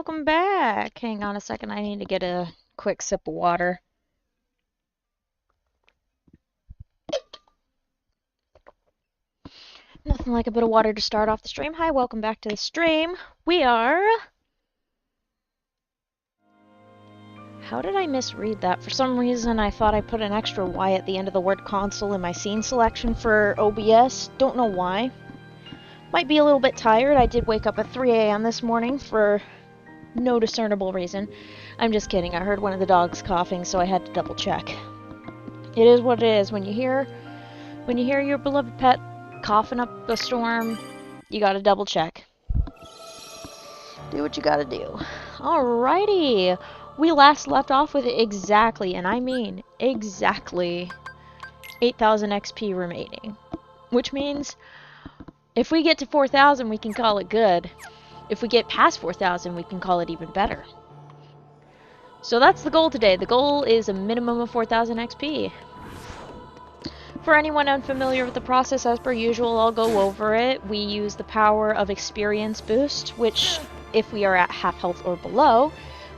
welcome back. Hang on a second, I need to get a quick sip of water. Nothing like a bit of water to start off the stream. Hi, welcome back to the stream. We are... How did I misread that? For some reason, I thought I put an extra Y at the end of the word console in my scene selection for OBS. Don't know why. Might be a little bit tired. I did wake up at 3 a.m. this morning for no discernible reason. I'm just kidding. I heard one of the dogs coughing, so I had to double check. It is what it is. When you hear your beloved pet coughing up a storm, you gotta double check. Do what you gotta do. Alrighty. We last left off with exactly, and I mean exactly, 8,000 XP remaining. Which means, if we get to 4,000, we can call it good. If we get past 4,000, we can call it even better. So that's the goal today. The goal is a minimum of 4,000 XP. For anyone unfamiliar with the process, as per usual, I'll go over it. We use the power of experience boost, which, if we are at half health or below,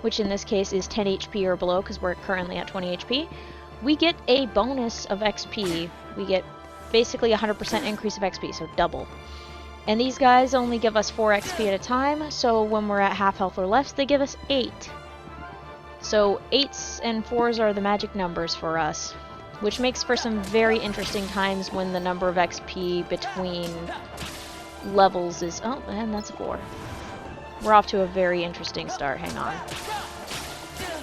which in this case is 10 HP or below because we're currently at 20 HP, we get a bonus of XP. We get basically 100% increase of XP, so double. And these guys only give us 4 XP at a time, so when we're at half health or less, they give us 8. So 8s and 4s are the magic numbers for us, which makes for some very interesting times when the number of XP between levels is... Oh, and that's a 4. We're off to a very interesting start. Hang on.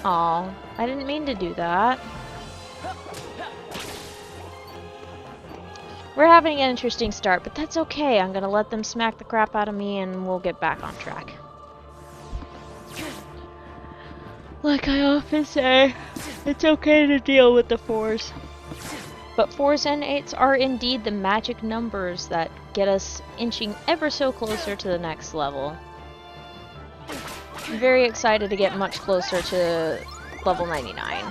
Aw, I didn't mean to do that. We're having an interesting start, but that's okay. I'm gonna let them smack the crap out of me and we'll get back on track. Like I often say, it's okay to deal with the 4s. But 4s and 8s are indeed the magic numbers that get us inching ever so closer to the next level. I'm very excited to get much closer to level 99.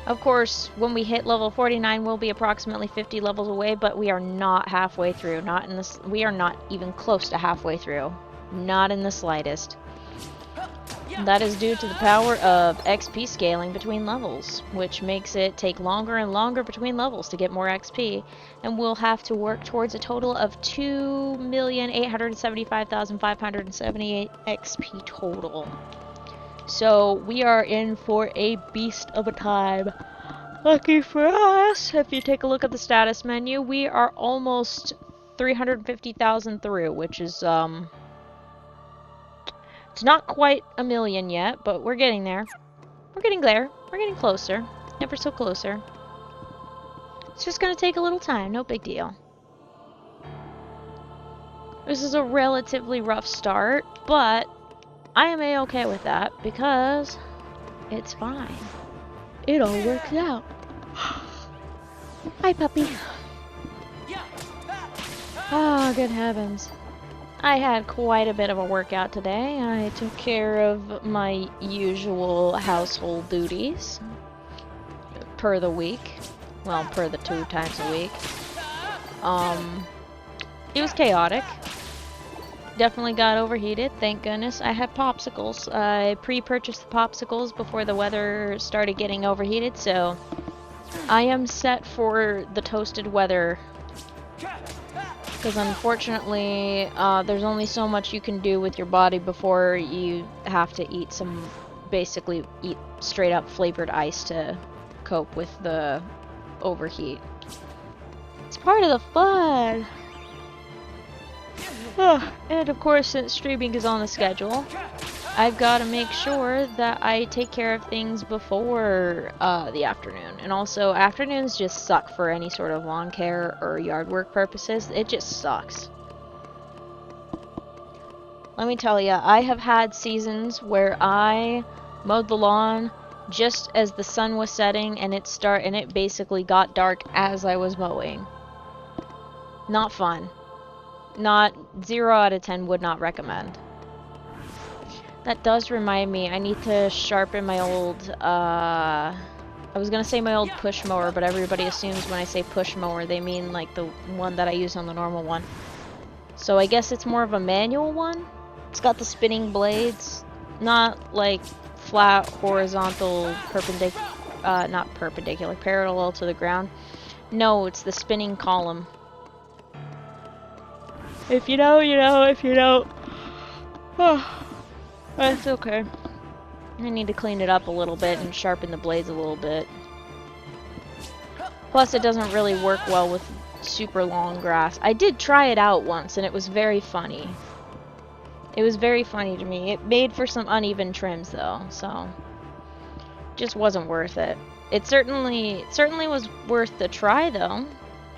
Of course, when we hit level 49, we'll be approximately 50 levels away, but we are not halfway through. We are not even close to halfway through. Not in the slightest. That is due to the power of XP scaling between levels, which makes it take longer and longer between levels to get more XP, and we'll have to work towards a total of 2,875,578 XP total. So we are in for a beast of a time. Lucky for us, if you take a look at the status menu, we are almost 350,000 through, which is it's not quite a million yet, but we're getting there. We're getting there. We're getting closer. Ever so closer. It's just gonna take a little time, no big deal. This is a relatively rough start, but I am a-okay with that because it's fine. It all works out. Hi, puppy. Oh, good heavens. I had quite a bit of a workout today. I took care of my usual household duties per the week. Well, per the 2 times a week. It was chaotic. Definitely got overheated, thank goodness. I had popsicles. I pre-purchased the popsicles before the weather started getting overheated, so I am set for the toasted weather. Because unfortunately, there's only so much you can do with your body before you have to basically eat straight up flavored ice to cope with the overheat. It's part of the fun! And of course, since streaming is on the schedule, I've got to make sure that I take care of things before the afternoon. And also, afternoons just suck for any sort of lawn care or yard work purposes. It just sucks. Let me tell ya, I have had seasons where I mowed the lawn just as the sun was setting and it basically got dark as I was mowing. Not fun. 0 out of 10 would not recommend. That does remind me, I need to sharpen my old, I was gonna say my old push mower, but everybody assumes when I say push mower, they mean like the one that I use on the normal one. So I guess it's more of a manual one? It's got the spinning blades, not like flat, horizontal, perpendicular, not perpendicular, parallel to the ground. No, it's the spinning column. If you know, you know. If you don't, oh, that's okay. I need to clean it up a little bit and sharpen the blades a little bit. Plus, it doesn't really work well with super long grass. I did try it out once, and it was very funny. It was very funny to me. It made for some uneven trims, though, so just wasn't worth it. It certainly was worth the try, though.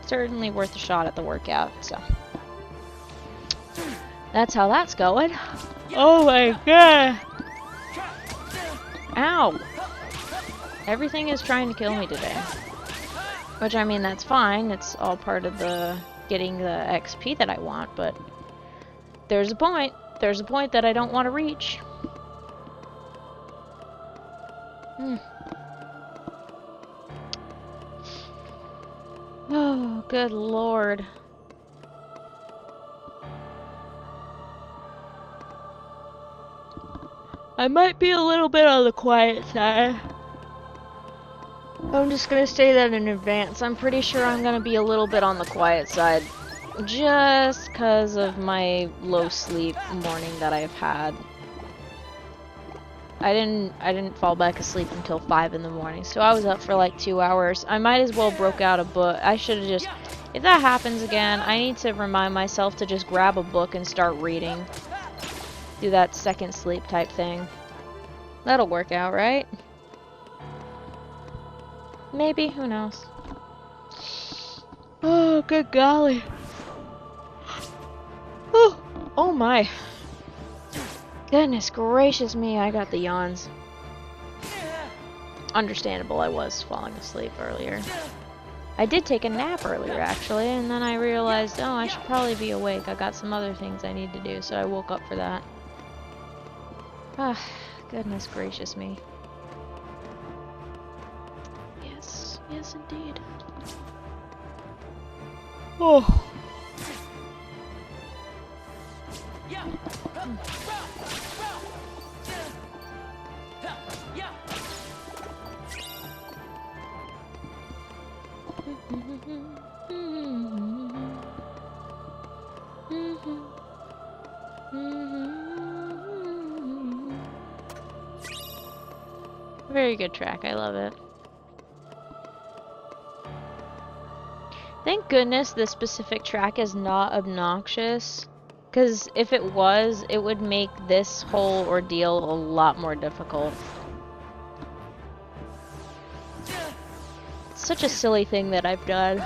Certainly worth a shot at the workout, so that's how that's going. Oh my god! Ow! Everything is trying to kill me today. Which, I mean, that's fine. It's all part of the getting the XP that I want, but there's a point. There's a point that I don't want to reach. Oh, good lord. I might be a little bit on the quiet side. I'm just gonna say that in advance. I'm pretty sure I'm gonna be a little bit on the quiet side. Just because of my low sleep morning that I've had. I didn't fall back asleep until 5 in the morning, so I was up for like 2 hours. I might as well broke out a book. I should have just, if that happens again, I need to remind myself to just grab a book and start reading. Do that second sleep type thing. That'll work out, right? Maybe, who knows? Oh, good golly. Oh my. Goodness gracious me, I got the yawns. Understandable, I was falling asleep earlier. I did take a nap earlier, actually, and then I realized, oh, I should probably be awake. I got some other things I need to do, so I woke up for that. Ah, goodness gracious me. Yes, yes indeed. Oh. Very good track, I love it. Thank goodness this specific track is not obnoxious, because if it was, it would make this whole ordeal a lot more difficult. It's such a silly thing that I've done.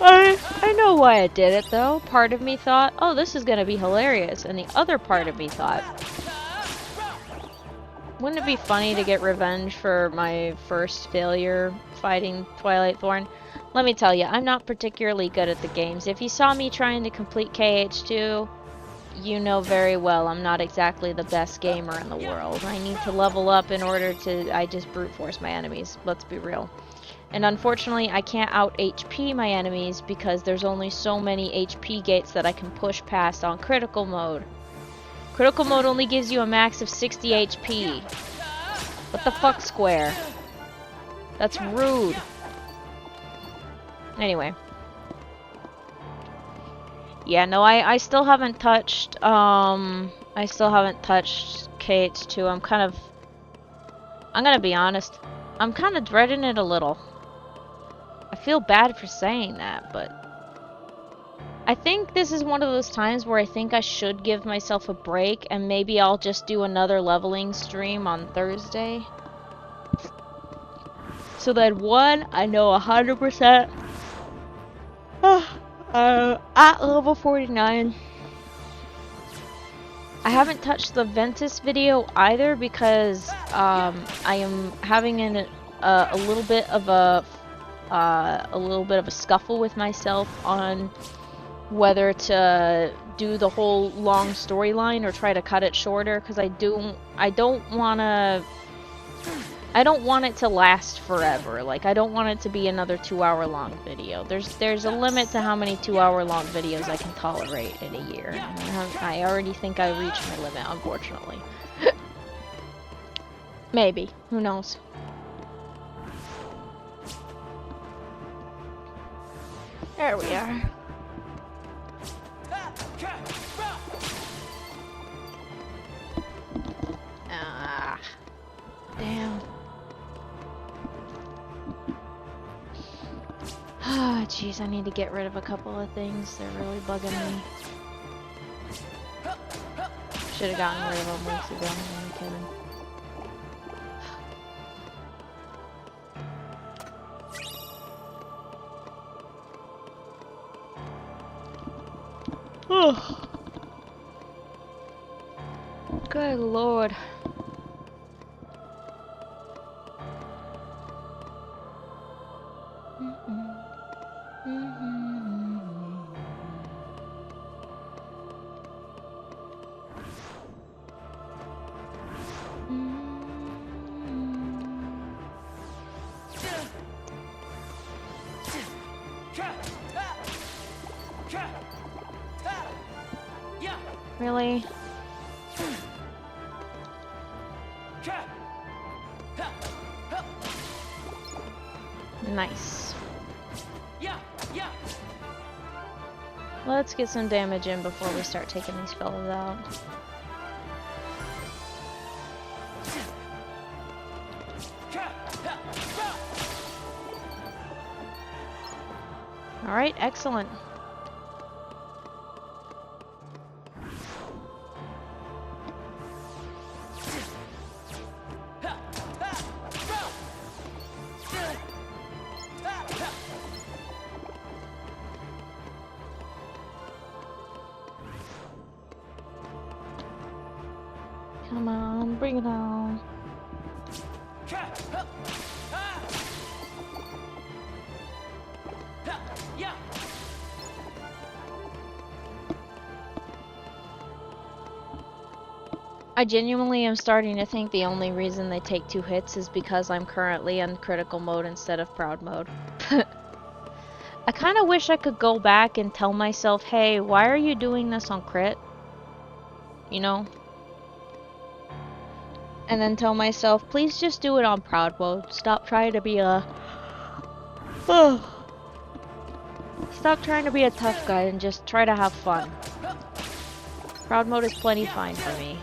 I know why I did it though. Part of me thought, oh, this is gonna be hilarious, and the other part of me thought, wouldn't it be funny to get revenge for my first failure fighting Twilight Thorn? Let me tell you, I'm not particularly good at the games. If you saw me trying to complete KH2, you know very well I'm not exactly the best gamer in the world. I need to level up in order to... I just brute force my enemies, let's be real. And unfortunately, I can't out HP my enemies because there's only so many HP gates that I can push past on critical mode. Critical mode only gives you a max of 60 HP. What the fuck, Square? That's rude. Anyway. Yeah, no, I still haven't touched, I still haven't touched KH2. I'm gonna be honest, I'm kind of dreading it a little. I feel bad for saying that, but I think this is one of those times where I think I should give myself a break, and maybe I'll just do another leveling stream on Thursday. So that one, I know 100% at level 49. I haven't touched the Ventus video either because I am having a little bit of a scuffle with myself on whether to do the whole long storyline or try to cut it shorter, because I don't want to I don't want it to last forever. Like, I don't want it to be another 2-hour long video. There's a limit to how many 2-hour long videos I can tolerate in a year. And I already think I reached my limit, unfortunately. Maybe. Who knows? There we are. Ah. Damn. Ah, jeez, I need to get rid of a couple of things. They're really bugging me. Should have gotten rid of them weeks ago. I'm kidding. Oh. Good lord. Really? Nice. Let's get some damage in before we start taking these fellas out. Alright, excellent. Come on, bring it on. I genuinely am starting to think the only reason they take 2 hits is because I'm currently in critical mode instead of proud mode. I kind of wish I could go back and tell myself, hey, why are you doing this on crit? You know? And then tell myself, please just do it on proud mode. Stop trying to be a... Stop trying to be a tough guy and just try to have fun. Proud mode is plenty fine for me.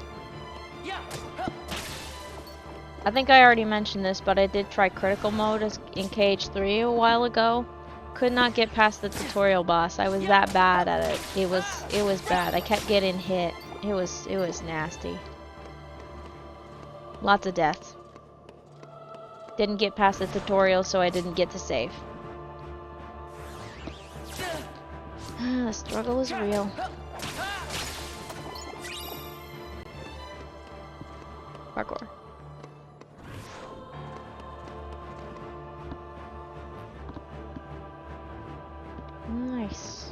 I think I already mentioned this, but I did try critical mode in KH3 a while ago. Could not get past the tutorial boss. I was that bad at it. It was bad. I kept getting hit. It was nasty. Lots of deaths. Didn't get past the tutorial, so I didn't get to save. The struggle is real. Parkour. Nice.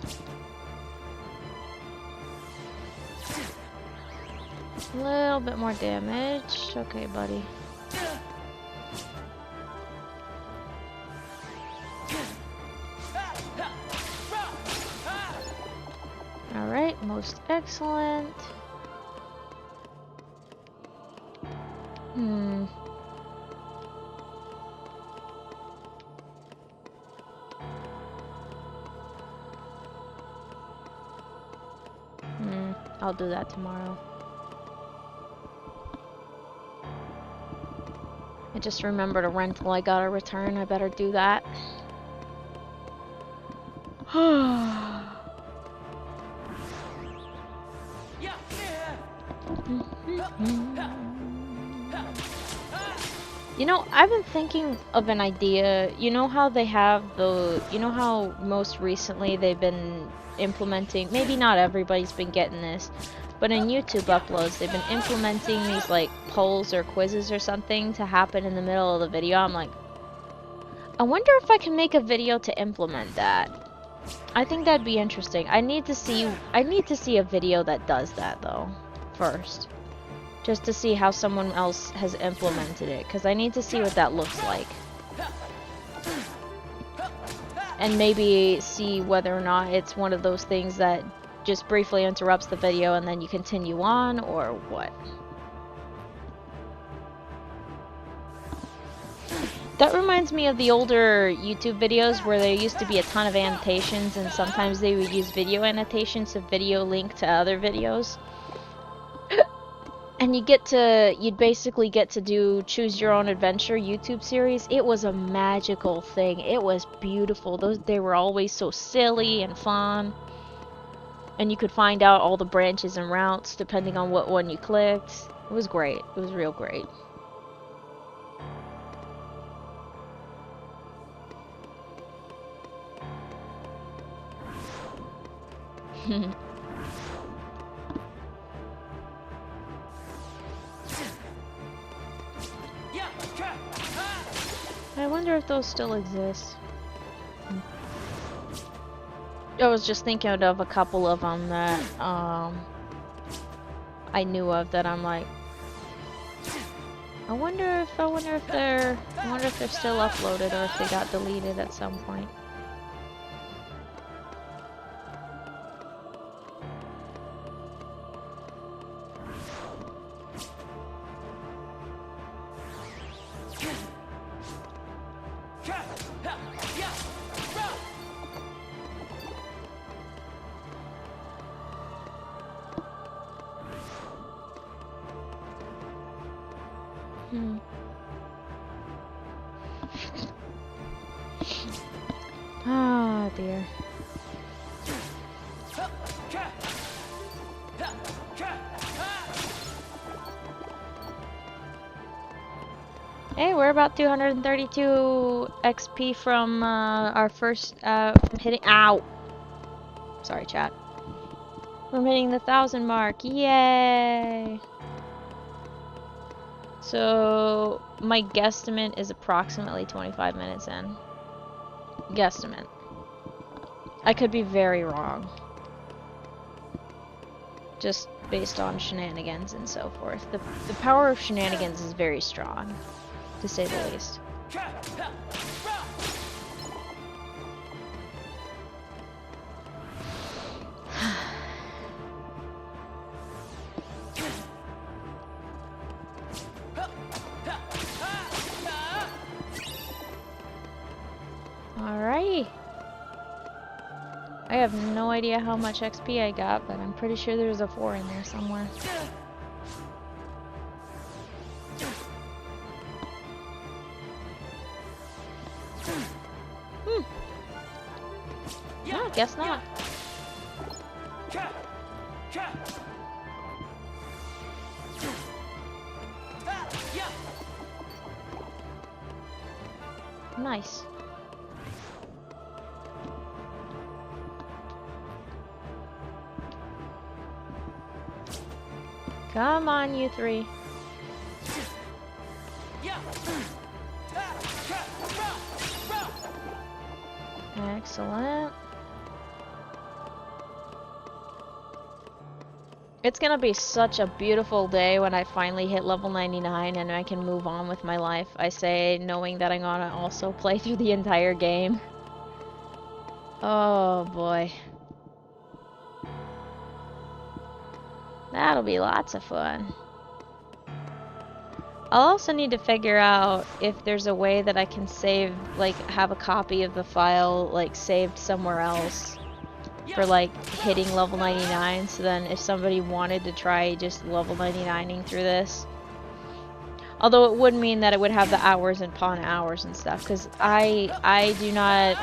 A little bit more damage. Okay, buddy. Alright, most excellent. I'll do that tomorrow. I just remembered a rental I gotta return. I better do that. You know, I've been thinking of an idea. You know how they have the... You know how most recently they've been implementing... Maybe not everybody's been getting this, but in YouTube uploads, they've been implementing these, like, polls or quizzes or something to happen in the middle of the video. I'm like, I wonder if I can make a video to implement that. I think that'd be interesting. I need to see a video that does that, though, first. just to see how someone else has implemented it, because I need to see what that looks like. And maybe see whether or not it's one of those things that just briefly interrupts the video and then you continue on, or what. That reminds me of the older YouTube videos where there used to be a ton of annotations, and sometimes they would use video annotations to video link to other videos. And you'd basically get to do Choose Your Own Adventure YouTube series. It was a magical thing. It was beautiful. They were always so silly and fun. And you could find out all the branches and routes depending on what one you clicked. It was great. It was real great. I wonder if those still exist. I was just thinking of a couple of them that I knew of that I'm like, I wonder if they're still uploaded or if they got deleted at some point. Oh dear. Hey, we're about 232 XP from our first from hitting. Ow! Sorry, chat. From hitting the 1,000 mark. Yay! So my guesstimate is approximately 25 minutes in. Guesstimate. I could be very wrong. Just based on shenanigans and so forth. The power of shenanigans is very strong, to say the least. Alrighty. I have no idea how much XP I got, but I'm pretty sure there's a 4 in there somewhere. No, I guess not. Nice. Come on, you three. Excellent. It's gonna be such a beautiful day when I finally hit level 99 and I can move on with my life. I say, knowing that I'm gonna also play through the entire game. Oh boy. That'll be lots of fun. I'll also need to figure out if there's a way that I can save, like, have a copy of the file, like, saved somewhere else for, like, hitting level 99, so then if somebody wanted to try just level 99ing through this. Although it would mean that it would have the hours and pawn hours and stuff, because I do not...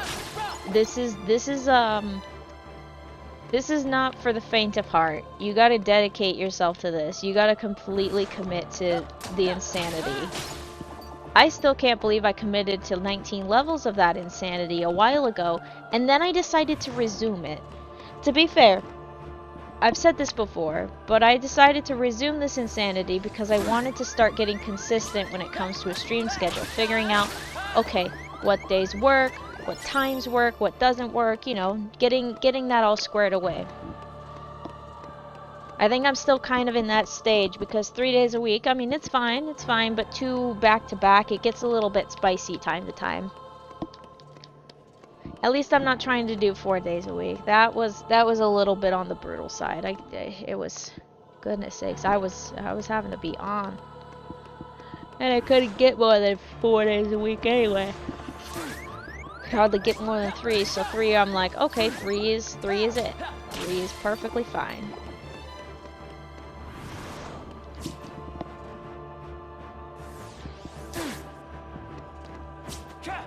This is not for the faint of heart. You gotta dedicate yourself to this. You gotta completely commit to the insanity. I still can't believe I committed to 19 levels of that insanity a while ago, and then I decided to resume it. To be fair, I've said this before, but I decided to resume this insanity because I wanted to start getting consistent when it comes to a stream schedule. Figuring out, okay, what days work, what times work, what doesn't work, you know, getting that all squared away. I think I'm still kind of in that stage because 3 days a week, I mean, it's fine, but 2 back to back, it gets a little bit spicy time to time. At least I'm not trying to do 4 days a week. That was a little bit on the brutal side. It was, goodness sakes, I was having to be on. And I couldn't get more than 4 days a week anyway. Could hardly get more than 3, so 3 I'm like, okay, 3 is it. 3 is perfectly fine.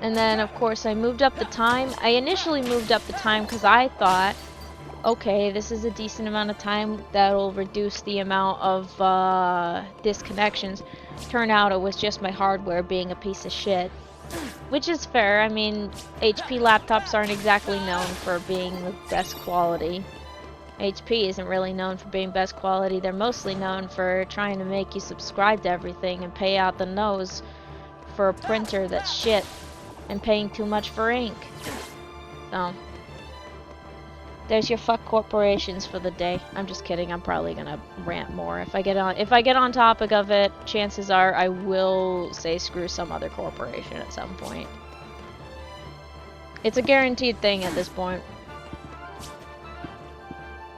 And then, of course, I moved up the time. I initially moved up the time because I thought, okay, this is a decent amount of time that'll reduce the amount of disconnections. Turned out it was just my hardware being a piece of shit. Which is fair. I mean, HP laptops aren't exactly known for being the best quality. HP isn't really known for being best quality. They're mostly known for trying to make you subscribe to everything and pay out the nose for a printer that's shit. And paying too much for ink. So there's your fuck corporations for the day. I'm just kidding. I'm probably gonna rant more if I get on topic of it. Chances are I will say screw some other corporation at some point. It's a guaranteed thing at this point.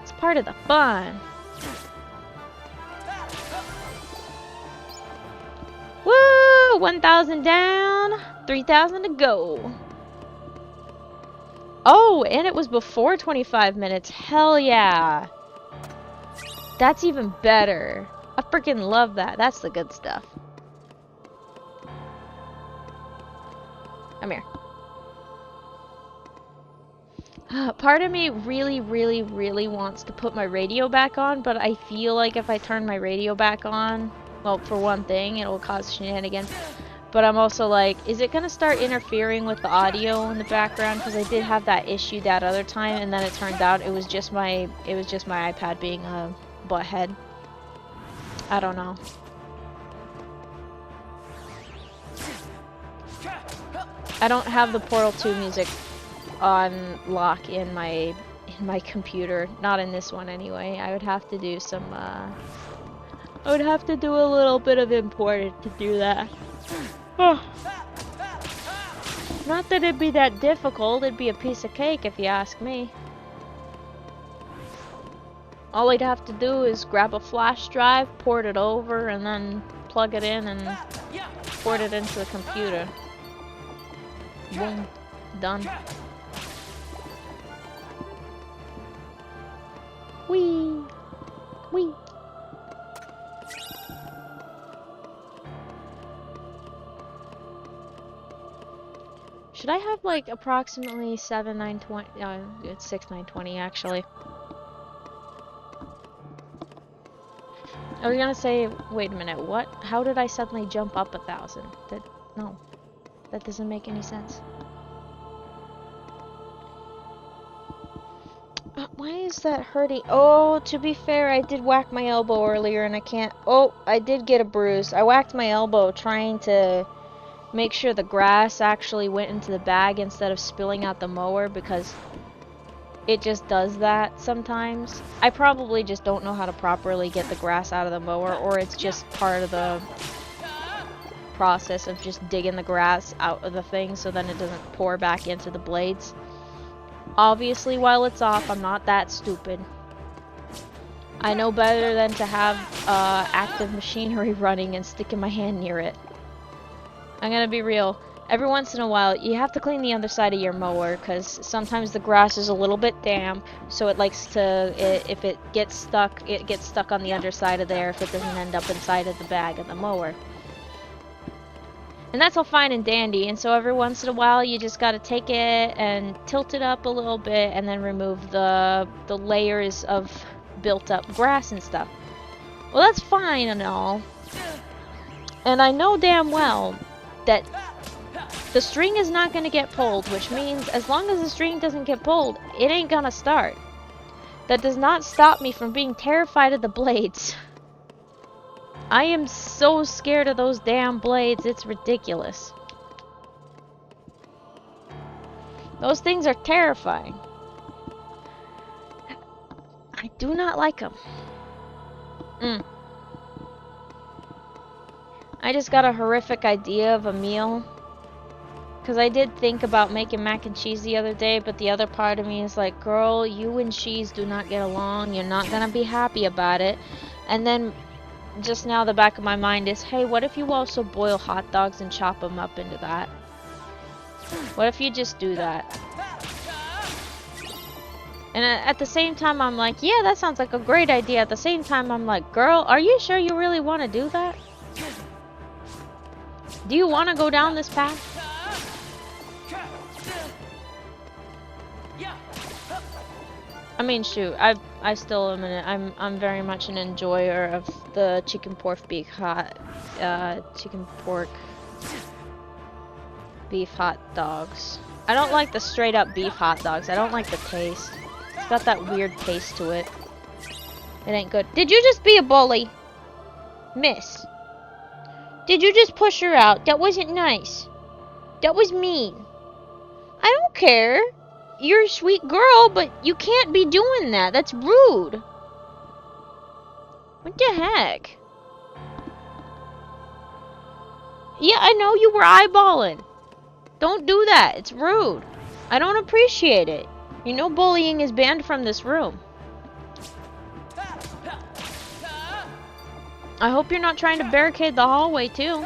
It's part of the fun. Woo! 1,000 down, 3,000 to go. Oh, and it was before 25 minutes. Hell yeah. That's even better. I freaking love that. That's the good stuff. Come here. Part of me really wants to put my radio back on, but I feel like if I turn my radio back on, well, for one thing, it'll cause shenanigans. But I'm also like, is it gonna start interfering with the audio in the background? Because I did have that issue that other time, and then it turned out it was just my iPad being a butthead. I don't know. I don't have the Portal 2 music on lock in my computer. Not in this one anyway. I would have to do some I would have to do a little bit of importing to do that. Oh. Not that it'd be that difficult, it'd be a piece of cake if you ask me. All I'd have to do is grab a flash drive, port it over, and then plug it in and port it into the computer. Boom. Done. Whee! Whee! Should I have like approximately 7,920? It's 6,920 actually. I was gonna say, wait a minute, what? How did I suddenly jump up 1,000? No, that doesn't make any sense. Why is that hurting? Oh, to be fair, I did whack my elbow earlier and I can't. Oh, I did get a bruise. I whacked my elbow trying to make sure the grass actually went into the bag instead of spilling out the mower, because it just does that sometimes. I probably just don't know how to properly get the grass out of the mower, or it's just part of the process of just digging the grass out of the thing so then it doesn't pour back into the blades. Obviously, while it's off, I'm not that stupid. I know better than to have active machinery running and sticking my hand near it. I'm gonna be real. Every once in a while, you have to clean the other side of your mower, because sometimes the grass is a little bit damp, so it likes to, if it gets stuck on the underside of there if it doesn't end up inside of the bag of the mower. And that's all fine and dandy, and so every once in a while, you just gotta take it and tilt it up a little bit, and then remove the layers of built up grass and stuff. Well, that's fine and all. And I know damn well that the string is not going to get pulled, which means as long as the string doesn't get pulled, it ain't going to start. That does not stop me from being terrified of the blades. I am so scared of those damn blades, it's ridiculous. Those things are terrifying. I do not like them. Mm. I just got a horrific idea of a meal. Because I did think about making mac and cheese the other day, but the other part of me is like, girl, you and cheese do not get along. You're not going to be happy about it. And then just now the back of my mind is, hey, what if you also boil hot dogs and chop them up into that? What if you just do that? And at the same time, I'm like, yeah, that sounds like a great idea. At the same time, I'm like, girl, are you sure you really want to do that? Do you want to go down this path? I mean, shoot, I still am I'm very much an enjoyer of the chicken pork beef hot dogs. I don't like the straight up beef hot dogs. I don't like the taste. It's got that weird taste to it. It ain't good. Did you just be a bully? Miss. Did you just push her out? That wasn't nice. That was mean. I don't care. You're a sweet girl, but you can't be doing that. That's rude. What the heck? Yeah, I know you were eyeballing. Don't do that. It's rude. I don't appreciate it. You know bullying is banned from this room. I hope you're not trying to barricade the hallway, too.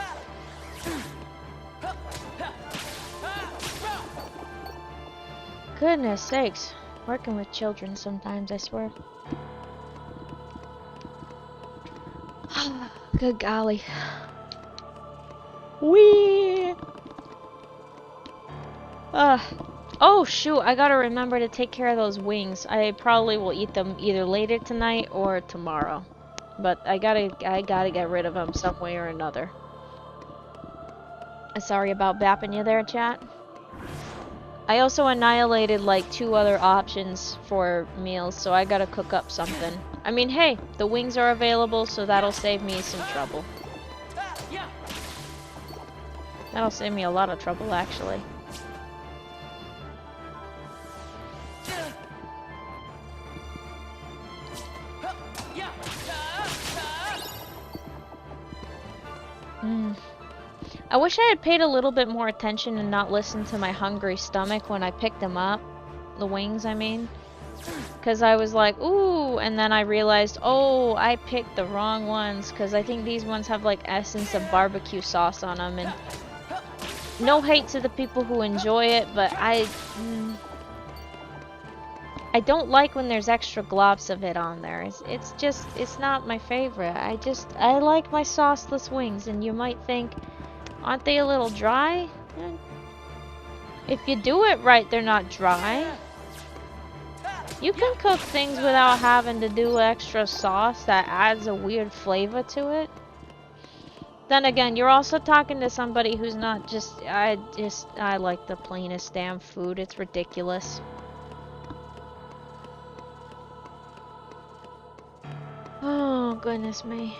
Goodness sakes. Working with children sometimes, I swear. Good golly. Wee! Oh shoot, I gotta remember to take care of those wings. I probably will eat them either later tonight or tomorrow. But I gotta get rid of them some way or another. Sorry about bapping you there, chat. I also annihilated like 2 other options for meals, so I gotta cook up something. I mean, hey, the wings are available, so that'll save me some trouble. That'll save me a lot of trouble, actually. I wish I had paid a little bit more attention and not listened to my hungry stomach when I picked them up. The wings, I mean. Because I was like, ooh, and then I realized, oh, I picked the wrong ones, because I think these ones have like essence of barbecue sauce on them, and no hate to the people who enjoy it, but I don't like when there's extra globs of it on there. It's not my favorite. I like my sauceless wings, and you might think, aren't they a little dry? If you do it right, they're not dry. You can cook things without having to do extra sauce that adds a weird flavor to it. Then again, you're also talking to somebody who's not just, I like the plainest damn food. It's ridiculous. Oh, goodness me.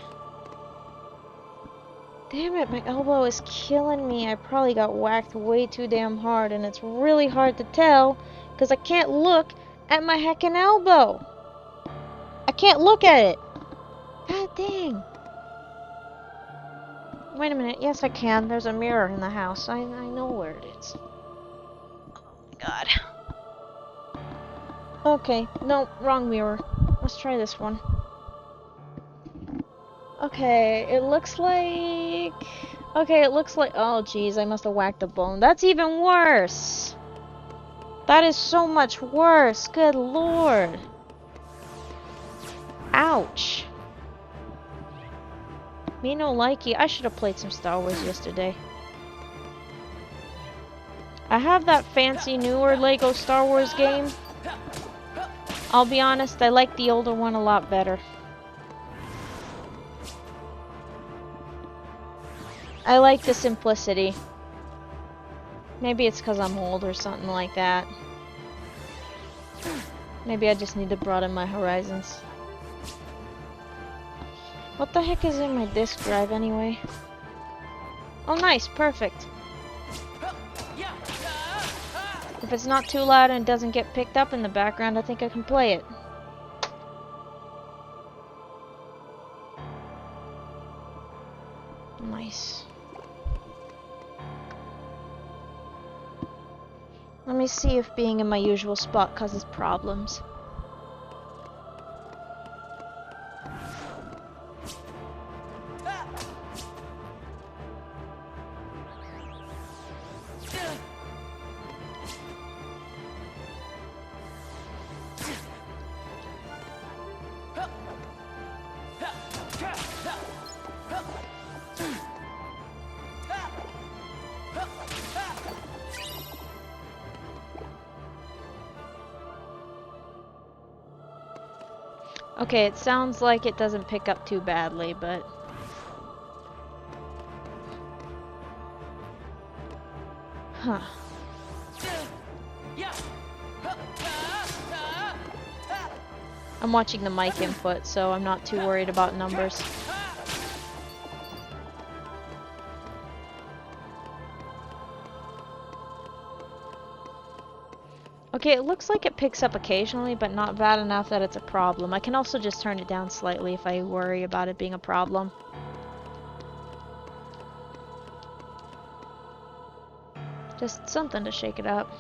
Damn it, my elbow is killing me. I probably got whacked way too damn hard, and it's really hard to tell because I can't look at my heckin' elbow. I can't look at it. God dang. Wait a minute. Yes, I can. There's a mirror in the house. I know where it is. Oh, God. Okay. No, wrong mirror. Let's try this one. Okay, it looks like... Okay, it looks like... Oh, jeez, I must have whacked a bone. That's even worse! That is so much worse! Good lord! Ouch! Me no likey. I should have played some Star Wars yesterday. I have that fancy newer Lego Star Wars game. I'll be honest, I like the older one a lot better. I like the simplicity. Maybe it's because I'm old or something like that. Maybe I just need to broaden my horizons. What the heck is in my disk drive anyway? Oh nice, perfect. If it's not too loud and doesn't get picked up in the background, I think I can play it. Let me see if being in my usual spot causes problems. Okay, it sounds like it doesn't pick up too badly, but... Huh. I'm watching the mic input, so I'm not too worried about numbers. Okay, it looks like it picks up occasionally, but not bad enough that it's a problem. I can also just turn it down slightly if I worry about it being a problem. Just something to shake it up.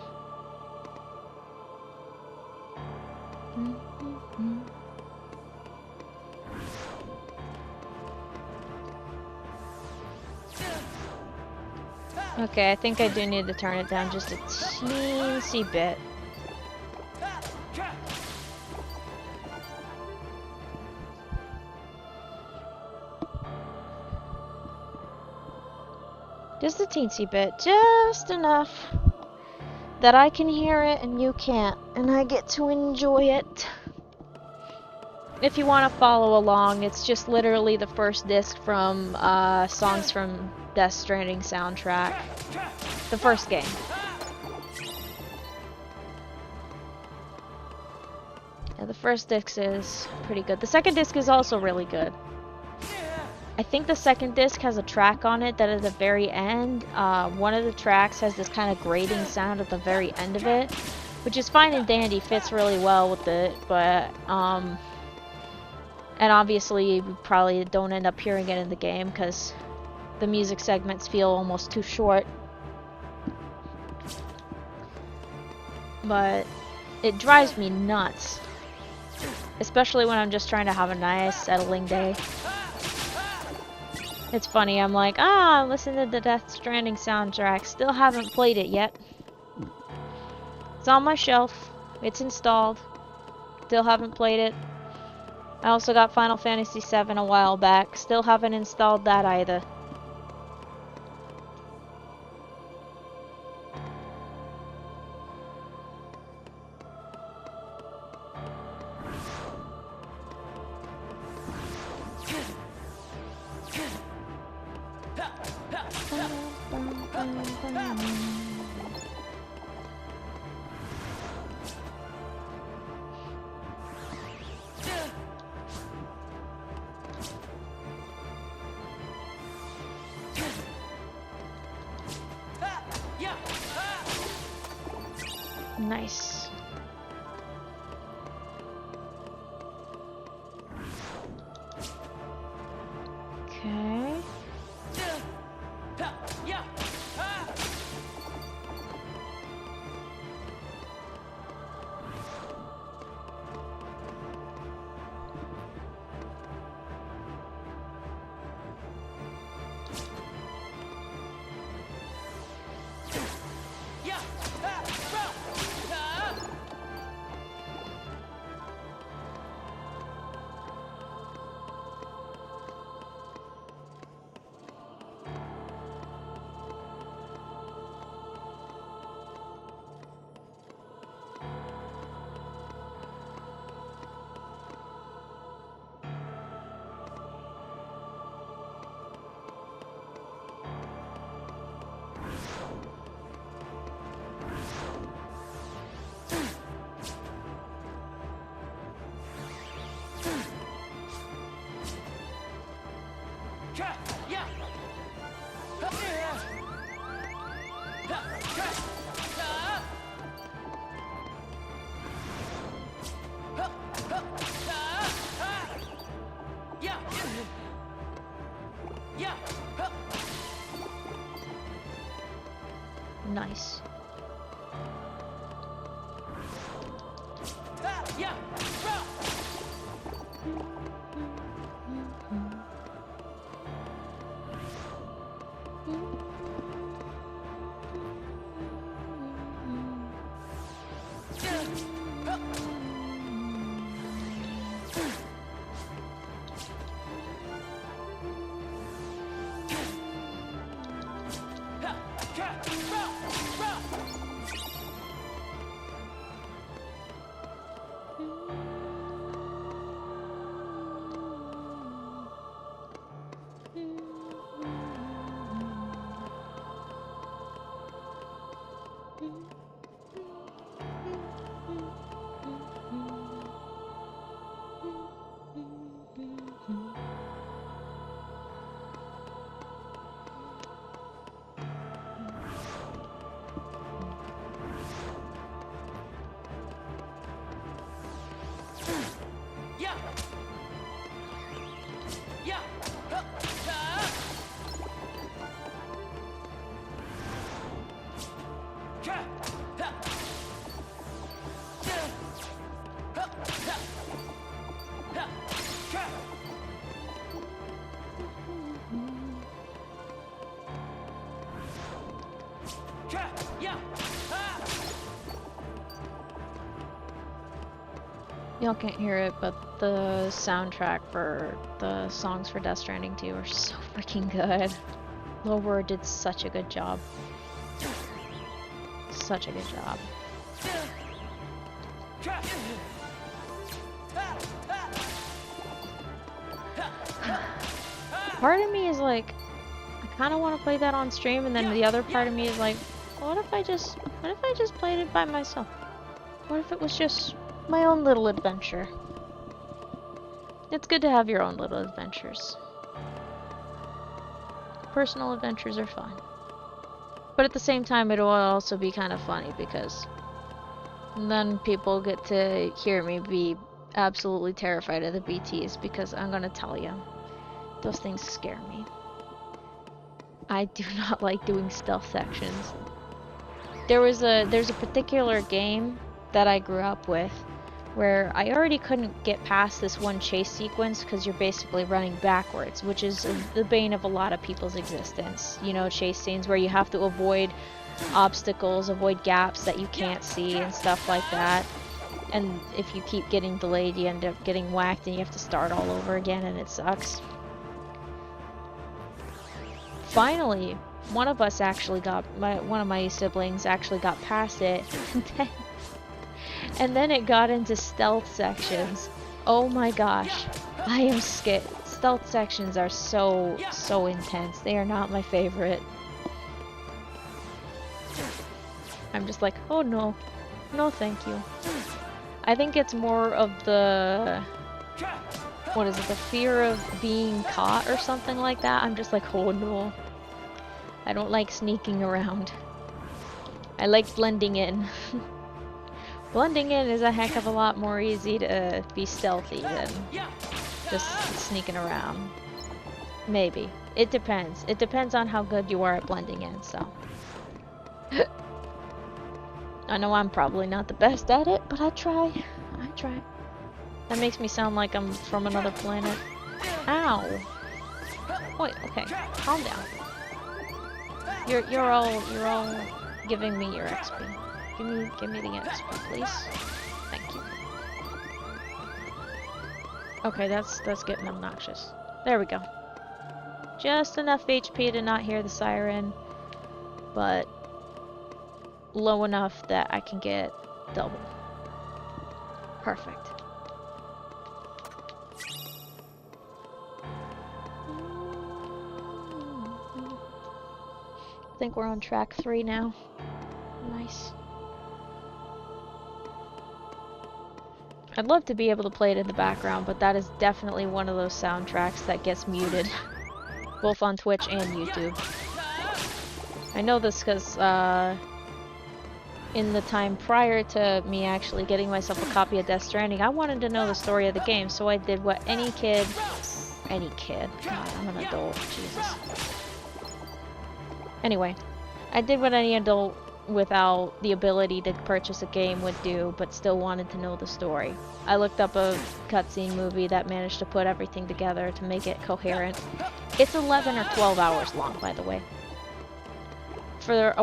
Okay, I think I do need to turn it down just a teensy bit. Just a teensy bit, just enough that I can hear it and you can't, and I get to enjoy it. If you want to follow along, it's just literally the first disc from songs from Death Stranding soundtrack. The first game. Yeah, the first disc is pretty good. The second disc is also really good. I think the second disc has a track on it that at the very end, one of the tracks has this kind of grating sound at the very end of it, which is fine and dandy, fits really well with it, but, and obviously you probably don't end up hearing it in the game because the music segments feel almost too short. But it drives me nuts, especially when I'm just trying to have a nice settling day. It's funny, I'm like, listen to the Death Stranding soundtrack. Still haven't played it yet. It's on my shelf. It's installed. Still haven't played it. I also got Final Fantasy VII a while back. Still haven't installed that either. Nice. Okay. Nice. Y'all can't hear it, but the soundtrack for the songs for Death Stranding 2 are so freaking good. Lower did such a good job. Such a good job. Part of me is like, I kind of want to play that on stream, and then the other part of me is like, what if I just played it by myself? What if it was just my own little adventure? It's good to have your own little adventures. Personal adventures are fun. But at the same time, it will also be kind of funny because then people get to hear me be absolutely terrified of the BTs, because I'm gonna tell you, those things scare me. I do not like doing stealth sections. There's a particular game that I grew up with where I already couldn't get past this one chase sequence because you're basically running backwards, which is the bane of a lot of people's existence. You know, chase scenes where you have to avoid obstacles, avoid gaps that you can't see and stuff like that. And if you keep getting delayed, you end up getting whacked and you have to start all over again, and it sucks. Finally, one of us actually one of my siblings actually got past it, and then it got into stealth sections. Oh my gosh, I am scared. Stealth sections are so intense. They are not my favorite. I'm just like, oh no, no thank you. I think it's more of the, what is it, the fear of being caught or something like that. I'm just like, oh no. I don't like sneaking around. I like blending in. Blending in is a heck of a lot more easy to be stealthy than just sneaking around. Maybe. It depends. It depends on how good you are at blending in, so. I know I'm probably not the best at it, but I try. I try. That makes me sound like I'm from another planet. Ow! Wait, okay. Calm down. You're all giving me your XP. Give me the XP, please. Thank you. Okay, that's getting obnoxious. There we go. Just enough HP to not hear the siren, but low enough that I can get double. Perfect. I think we're on track 3 now. Nice. I'd love to be able to play it in the background, but that is definitely one of those soundtracks that gets muted, both on Twitch and YouTube. I know this because, in the time prior to me actually getting myself a copy of Death Stranding, I wanted to know the story of the game, so I did what any kid, God, I'm an adult, Jesus. Anyway, I did what any adult without the ability to purchase a game would do, but still wanted to know the story. I looked up a cutscene movie that managed to put everything together to make it coherent. It's 11 or 12 hours long, by the way. For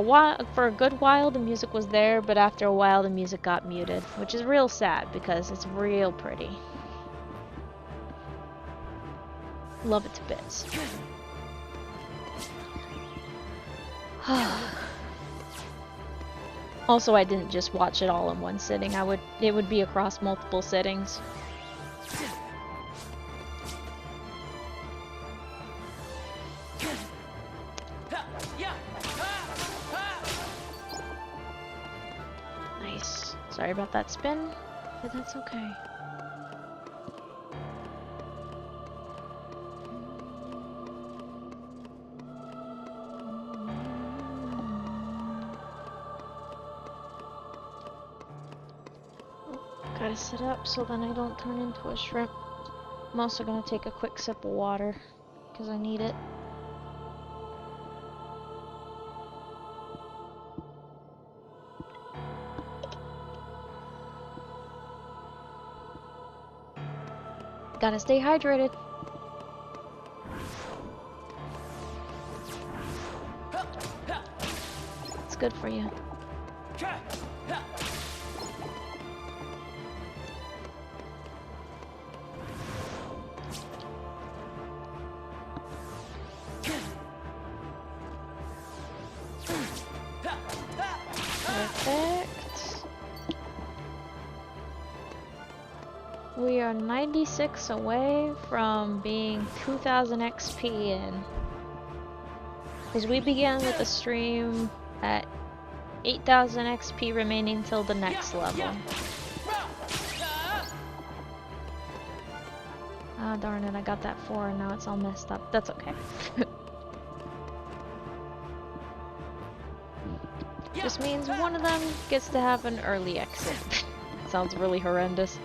a good while, the music was there, but after a while, the music got muted, which is real sad because it's real pretty. Love it to bits. Also, I didn't just watch it all in one sitting. It would be across multiple sittings. Nice. Sorry about that spin, but that's okay. Gotta sit up so then I don't turn into a shrimp. I'm also gonna take a quick sip of water, because I need it. Gotta stay hydrated. It's good for you. Perfect. We are 96 away from being 2000 XP in. Because we began with the stream at 8000 XP remaining till the next level. Ah, darn it, I got that 4 and now it's all messed up. That's okay. Just means one of them gets to have an early exit. Sounds really horrendous.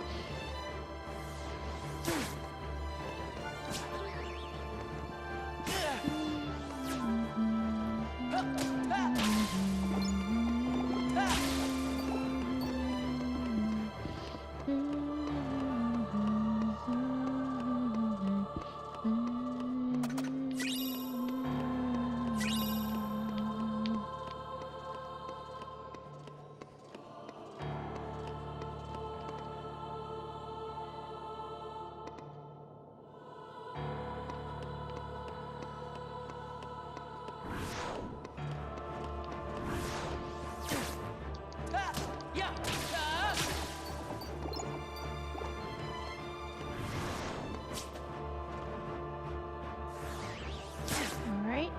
Alright.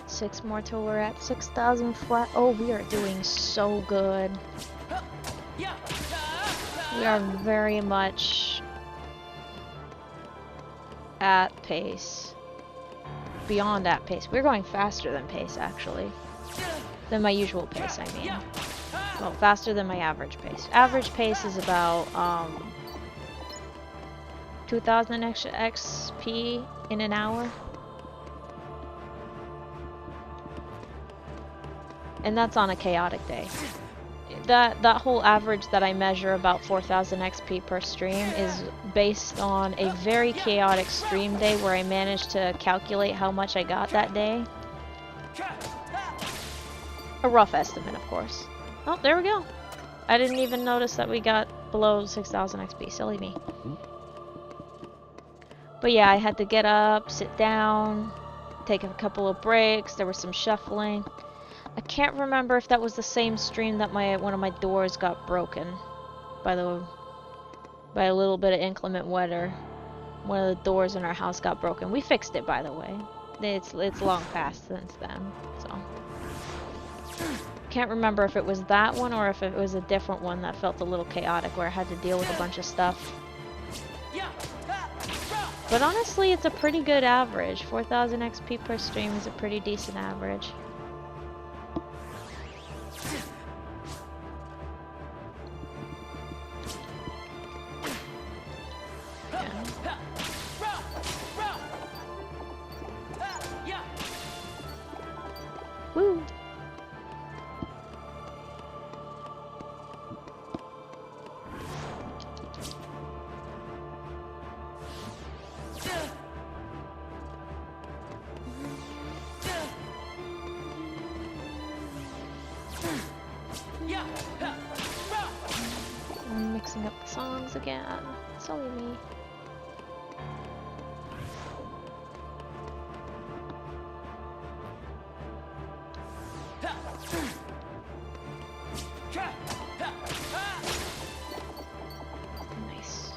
6 more till we're at 6,000 flat. Oh, we are doing so good. We are very much at pace. Beyond at pace. We're going faster than pace, actually. Than my usual pace, I mean. Well, faster than my average pace. Average pace is about 2,000 XP in an hour. And that's on a chaotic day. That whole average that I measure, about 4,000 XP per stream, is based on a very chaotic stream day where I managed to calculate how much I got that day. A rough estimate, of course. Oh, there we go. I didn't even notice that we got below 6,000 XP. Silly me. But yeah, I had to get up, sit down, take a couple of breaks. There was some shuffling. I can't remember if that was the same stream that one of my doors got broken by a little bit of inclement weather. One of the doors in our house got broken. We fixed it, by the way. It's long past since then, so can't remember if it was that one or if it was a different one that felt a little chaotic where I had to deal with a bunch of stuff. But honestly, it's a pretty good average. 4,000 XP per stream is a pretty decent average. Woo! I'm mixing up the songs again. Silly me. Nice.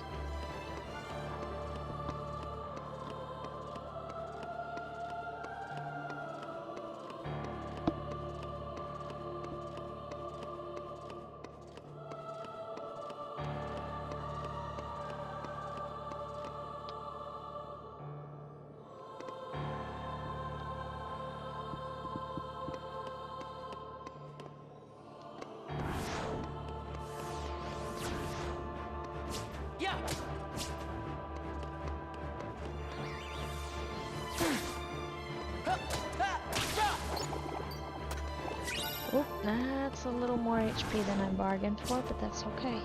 Oh, that's a little more HP than I bargained for, but that's okay.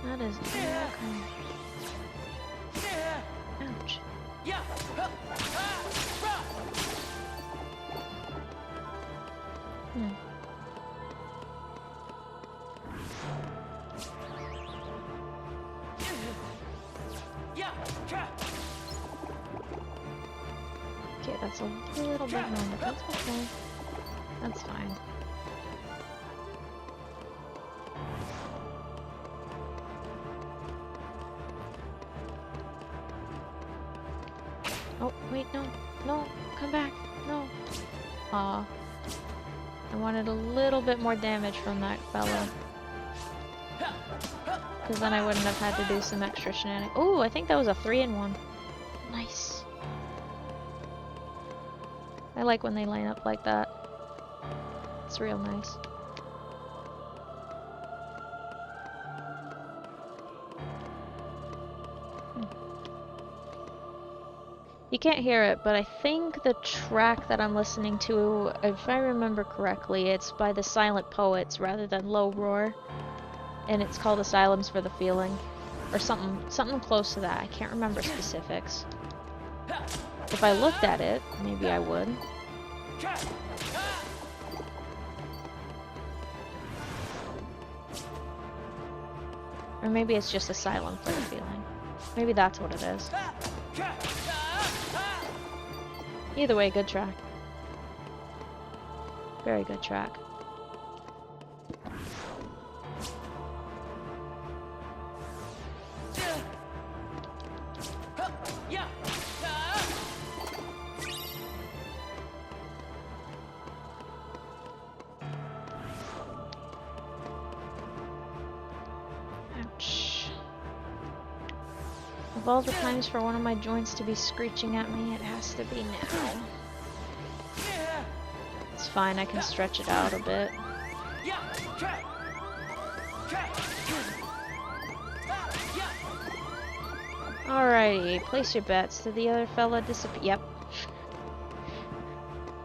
That is okay. Ouch. Hmm. Okay, that's a little bit more, but that's okay. That's fine. Oh, wait, no. No, come back. No. Aw. I wanted a little bit more damage from that fella. Because then I wouldn't have had to do some extra shenanigans. Oh, I think that was a 3-in-1. Nice. I like when they line up like that. It's real nice. You can't hear it, but I think the track that I'm listening to, if I remember correctly, it's by the Silent Poets rather than Low Roar. And it's called Asylums for the Feeling. Or something close to that. I can't remember specifics. If I looked at it, maybe I would. Or maybe it's just Asylum for the Feeling. Maybe that's what it is. Either way, good track. Very good track. Ouch. Of all the times for one of my joints to be screeching at me, it has to be now. It's fine, I can stretch it out a bit. Alrighty, place your bets. Did the other fella disappear? Yep.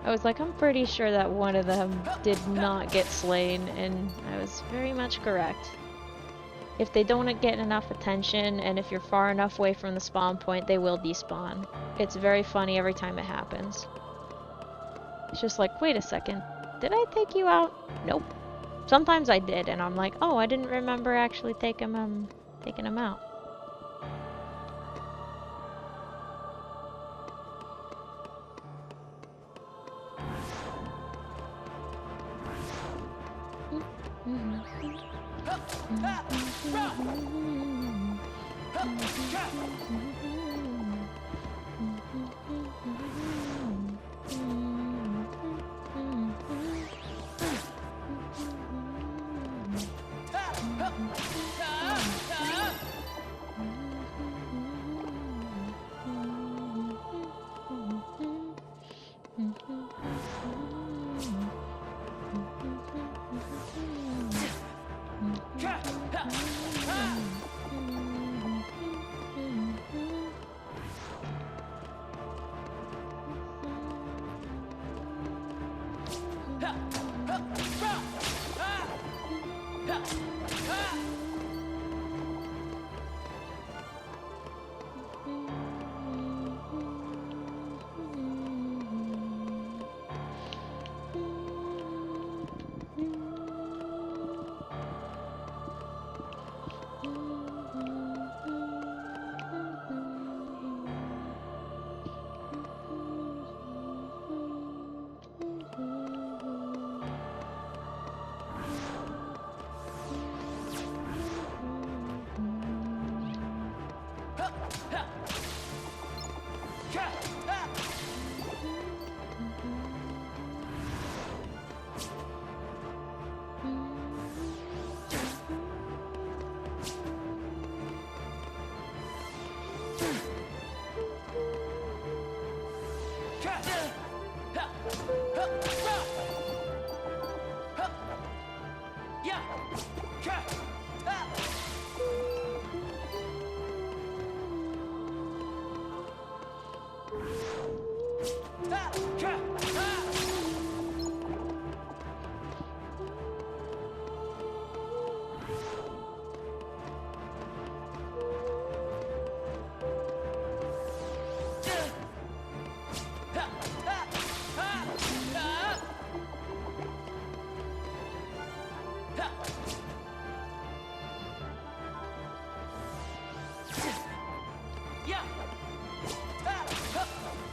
I was like, I'm pretty sure that one of them did not get slain, and I was very much correct. If they don't get enough attention, and if you're far enough away from the spawn point, they will despawn. It's very funny every time it happens. It's just like, wait a second, did I take you out? Nope. Sometimes I did, and I'm like, oh, I didn't remember actually taking him out.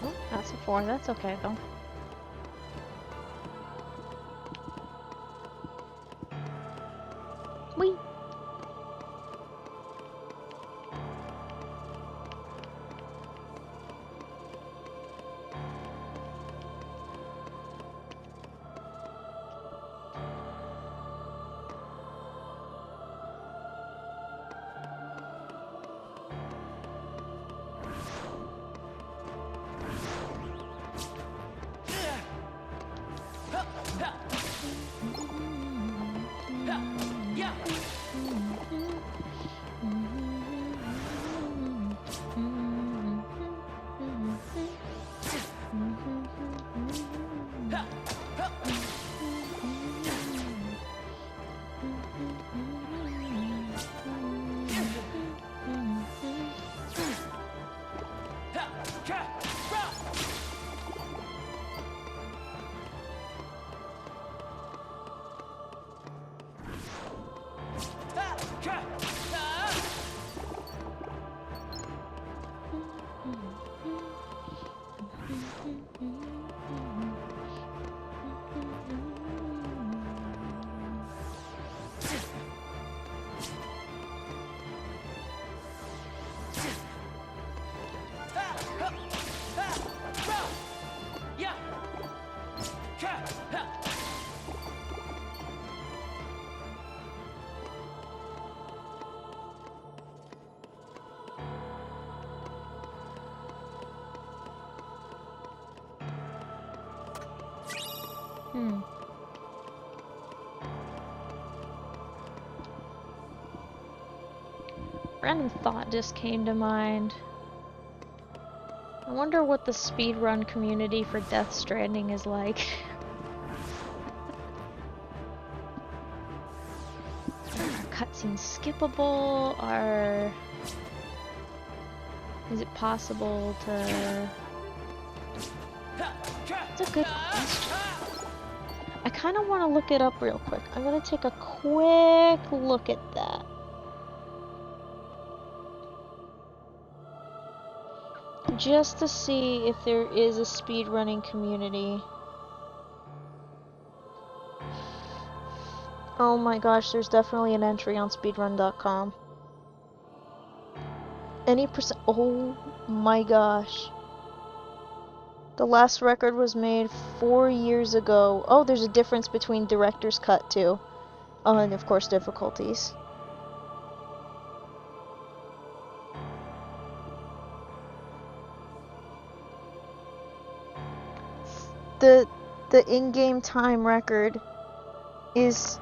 Oh, that's a 4. That's okay though. Whee! Random thought just came to mind. I wonder what the speedrun community for Death Stranding is like. Are cutscenes skippable? Is it possible to... That's a good question. I kind of want to look it up real quick. I'm going to take a quick look at that. Just to see if there is a speedrunning community. Oh my gosh, there's definitely an entry on speedrun.com. Any percent. Oh my gosh. The last record was made 4 years ago. Oh, there's a difference between director's cut too. Oh, and of course difficulties. The in-game time record is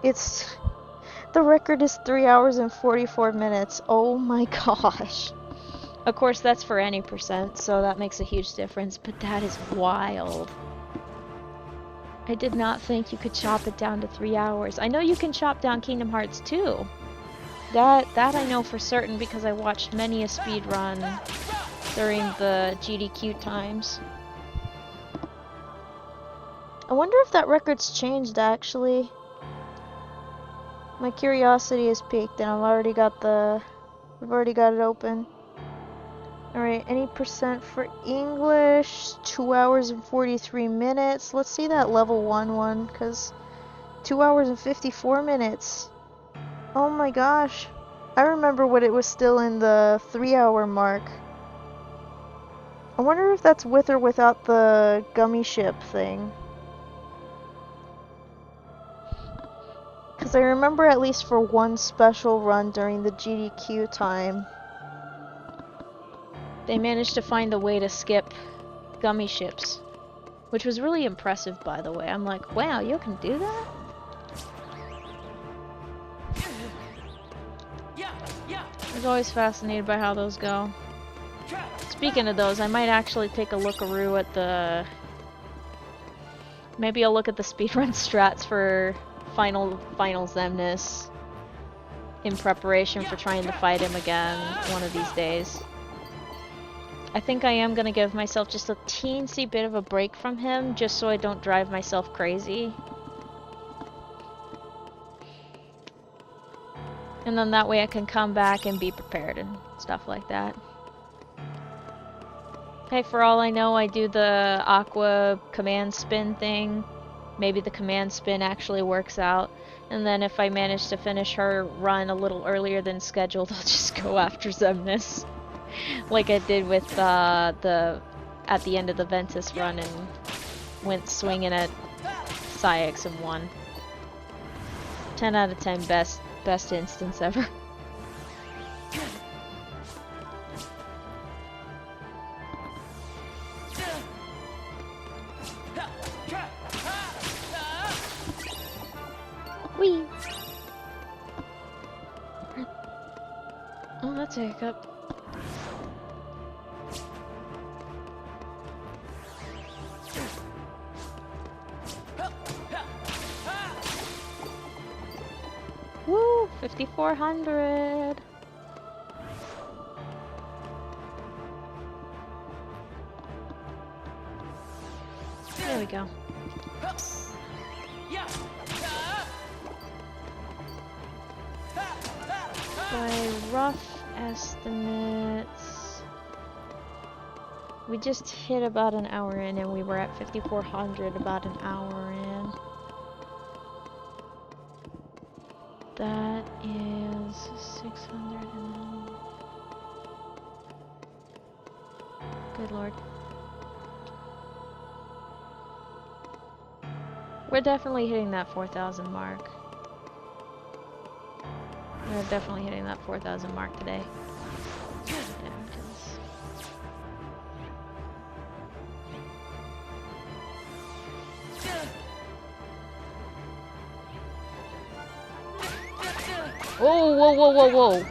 the record is 3 hours and 44 minutes. Oh my gosh. Of course that's for any percent, so that makes a huge difference, but that is wild. I did not think you could chop it down to 3 hours. I know you can chop down Kingdom Hearts 2. That I know for certain because I watched many a speedrun during the GDQ times. I wonder if that record's changed actually. My curiosity is piqued and I've already got it open. Alright, any percent for English, 2 hours and 43 minutes. Let's see that level 1 one, because 2 hours and 54 minutes. Oh my gosh. I remember when it was still in the 3 hour mark. I wonder if that's with or without the gummy ship thing. Because I remember at least for one special run during the GDQ time, they managed to find a way to skip gummy ships, which was really impressive, by the way. I'm like, wow, you can do that? I was always fascinated by how those go. Speaking of those, I might actually take a lookaroo at the... Maybe I'll look at the speedrun strats for Final Xemnas in preparation for trying to fight him again one of these days. I think I am gonna give myself just a teensy bit of a break from him, just so I don't drive myself crazy. And then that way I can come back and be prepared and stuff like that. Hey, for all I know, I do the Aqua command spin thing. Maybe the command spin actually works out. And then if I manage to finish her run a little earlier than scheduled, I'll just go after Xemnas. Like I did with at the end of the Ventus run and went swinging at Saïx and won. 10 out of 10 best instance ever. Whee! Oh, that's a hiccup. Woo! 5,400! There we go. By rough estimates, we just hit about an hour in and we were at 5,400 about an hour in. That is 600 and then... Good lord. We're definitely hitting that 4,000 mark. We're definitely hitting that 4,000 mark today. Whoa, whoa, whoa, whoa, whoa.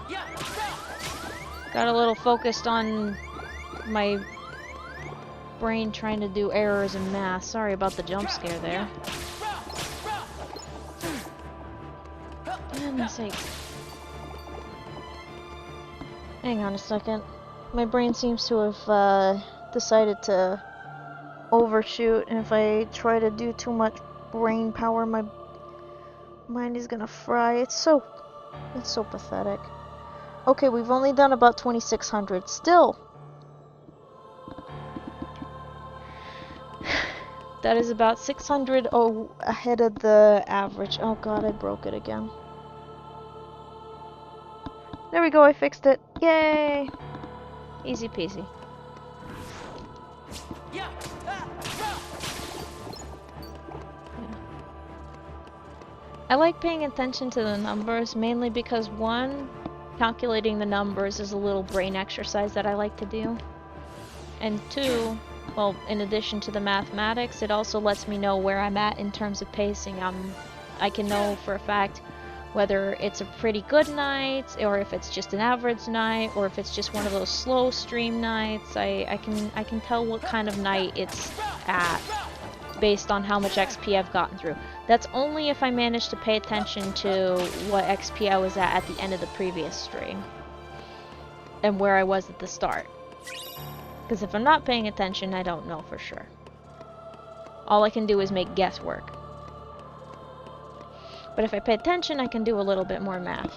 Got a little focused on my brain trying to do errors in math. Sorry about the jump scare there. Goodness sakes. Hang on a second. My brain seems to have decided to overshoot, and if I try to do too much brain power, my mind is gonna fry. It's so pathetic. Okay, we've only done about 2,600. Still, that is about 600 ahead of the average. Oh god, I broke it again. There we go, I fixed it. Yay! Easy peasy. Yeah. I like paying attention to the numbers, mainly because one, calculating the numbers is a little brain exercise that I like to do. And two, well, in addition to the mathematics, it also lets me know where I'm at in terms of pacing. I can know for a fact whether it's a pretty good night, or if it's just an average night, or if it's just one of those slow stream nights. I can tell what kind of night it's at based on how much XP I've gotten through. That's only if I manage to pay attention to what XP I was at the end of the previous stream and where I was at the start. Because if I'm not paying attention, I don't know for sure. All I can do is make guesswork. But if I pay attention, I can do a little bit more math,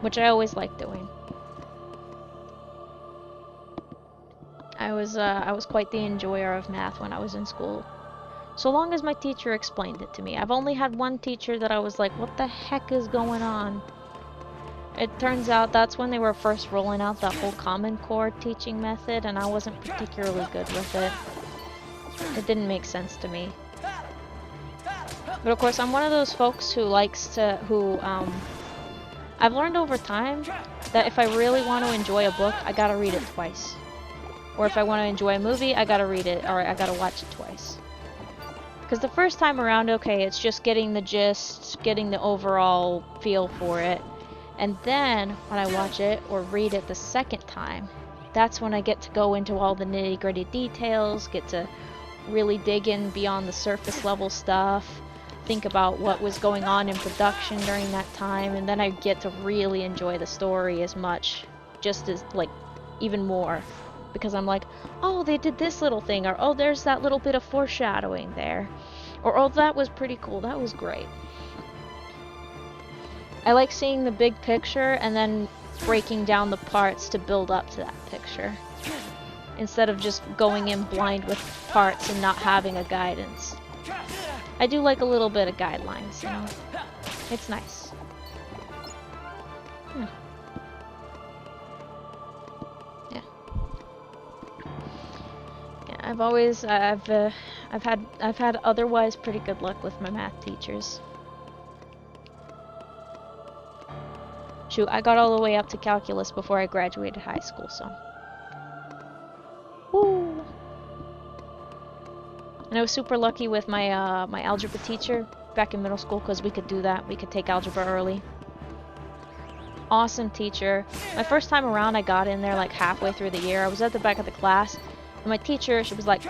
which I always like doing. I was quite the enjoyer of math when I was in school, so long as my teacher explained it to me. I've only had one teacher that I was like, what the heck is going on? It turns out that's when they were first rolling out that whole Common Core teaching method, and I wasn't particularly good with it. It didn't make sense to me. But of course, I'm one of those folks who I've learned over time that if I really want to enjoy a book, I gotta read it twice. Or if I want to enjoy a movie, I gotta read it, or I gotta watch it twice. Because the first time around, okay, it's just getting the gist, getting the overall feel for it. And then, when I watch it or read it the second time, that's when I get to go into all the nitty-gritty details, get to really dig in beyond the surface level stuff, think about what was going on in production during that time, and then I get to really enjoy the story as much, just as, like, even more. Because I'm like, oh, they did this little thing, or oh, there's that little bit of foreshadowing there, or oh, that was pretty cool, that was great. I like seeing the big picture and then breaking down the parts to build up to that picture, instead of just going in blind with parts and not having a guidance. I do like a little bit of guidelines, you know? It's nice. I've had otherwise pretty good luck with my math teachers. Shoot, I got all the way up to calculus before I graduated high school, so. Woo! And I was super lucky with my my algebra teacher back in middle school because we could do that. We could take algebra early. Awesome teacher. My first time around, I got in there like halfway through the year. I was at the back of the class. And my teacher, she was like,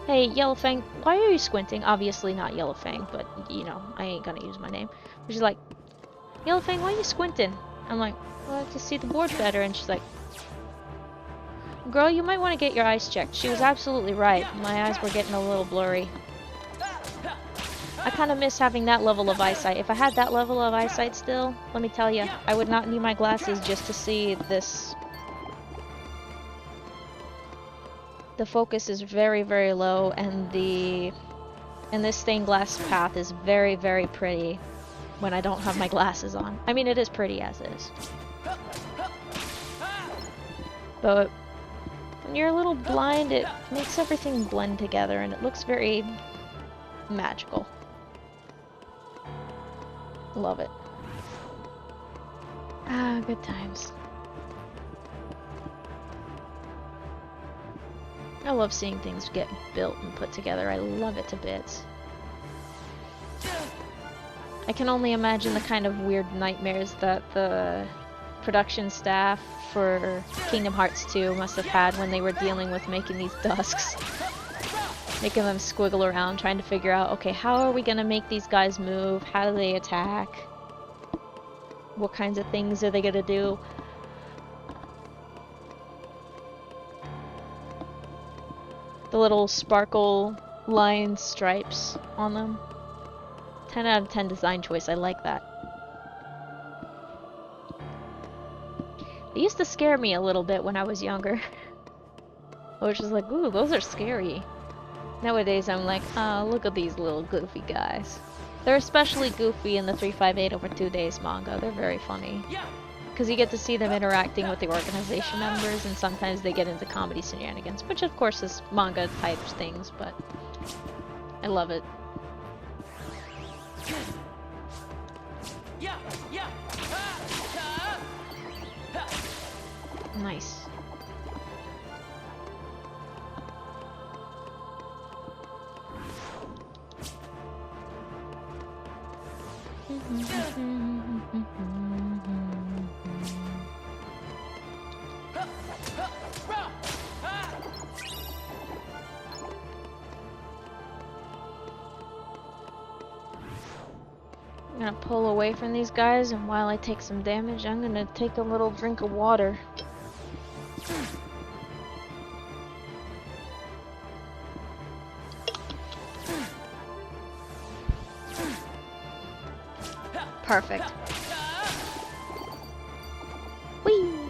hey, Yellowfang, why are you squinting? Obviously not Yellowfang, but, you know, I ain't gonna use my name. But she's like, Yellowfang, why are you squinting? I'm like, well, I just see the board better. And she's like, girl, you might want to get your eyes checked. She was absolutely right. My eyes were getting a little blurry. I kind of miss having that level of eyesight. If I had that level of eyesight still, let me tell you, I would not need my glasses just to see this. The focus is very, very low, and this stained glass path is very, very pretty when I don't have my glasses on. I mean, it is pretty as is. But when you're a little blind, it makes everything blend together, and it looks very magical. Love it. Ah, good times. I love seeing things get built and put together. I love it to bits. I can only imagine the kind of weird nightmares that the production staff for Kingdom Hearts 2 must have had when they were dealing with making these dusks. Making them squiggle around, trying to figure out, okay, how are we gonna make these guys move? How do they attack? What kinds of things are they gonna do? The little sparkle line stripes on them. 10 out of 10 design choice, I like that. They used to scare me a little bit when I was younger. I was just like, ooh, those are scary. Nowadays I'm like, oh, look at these little goofy guys. They're especially goofy in the 358 over 2 days manga. They're very funny. Because you get to see them interacting with the organization members, and sometimes they get into comedy shenanigans, which of course is manga type things, but I love it. Nice. I'm gonna pull away from these guys, and while I take some damage, I'm gonna take a little drink of water. Perfect. Whee!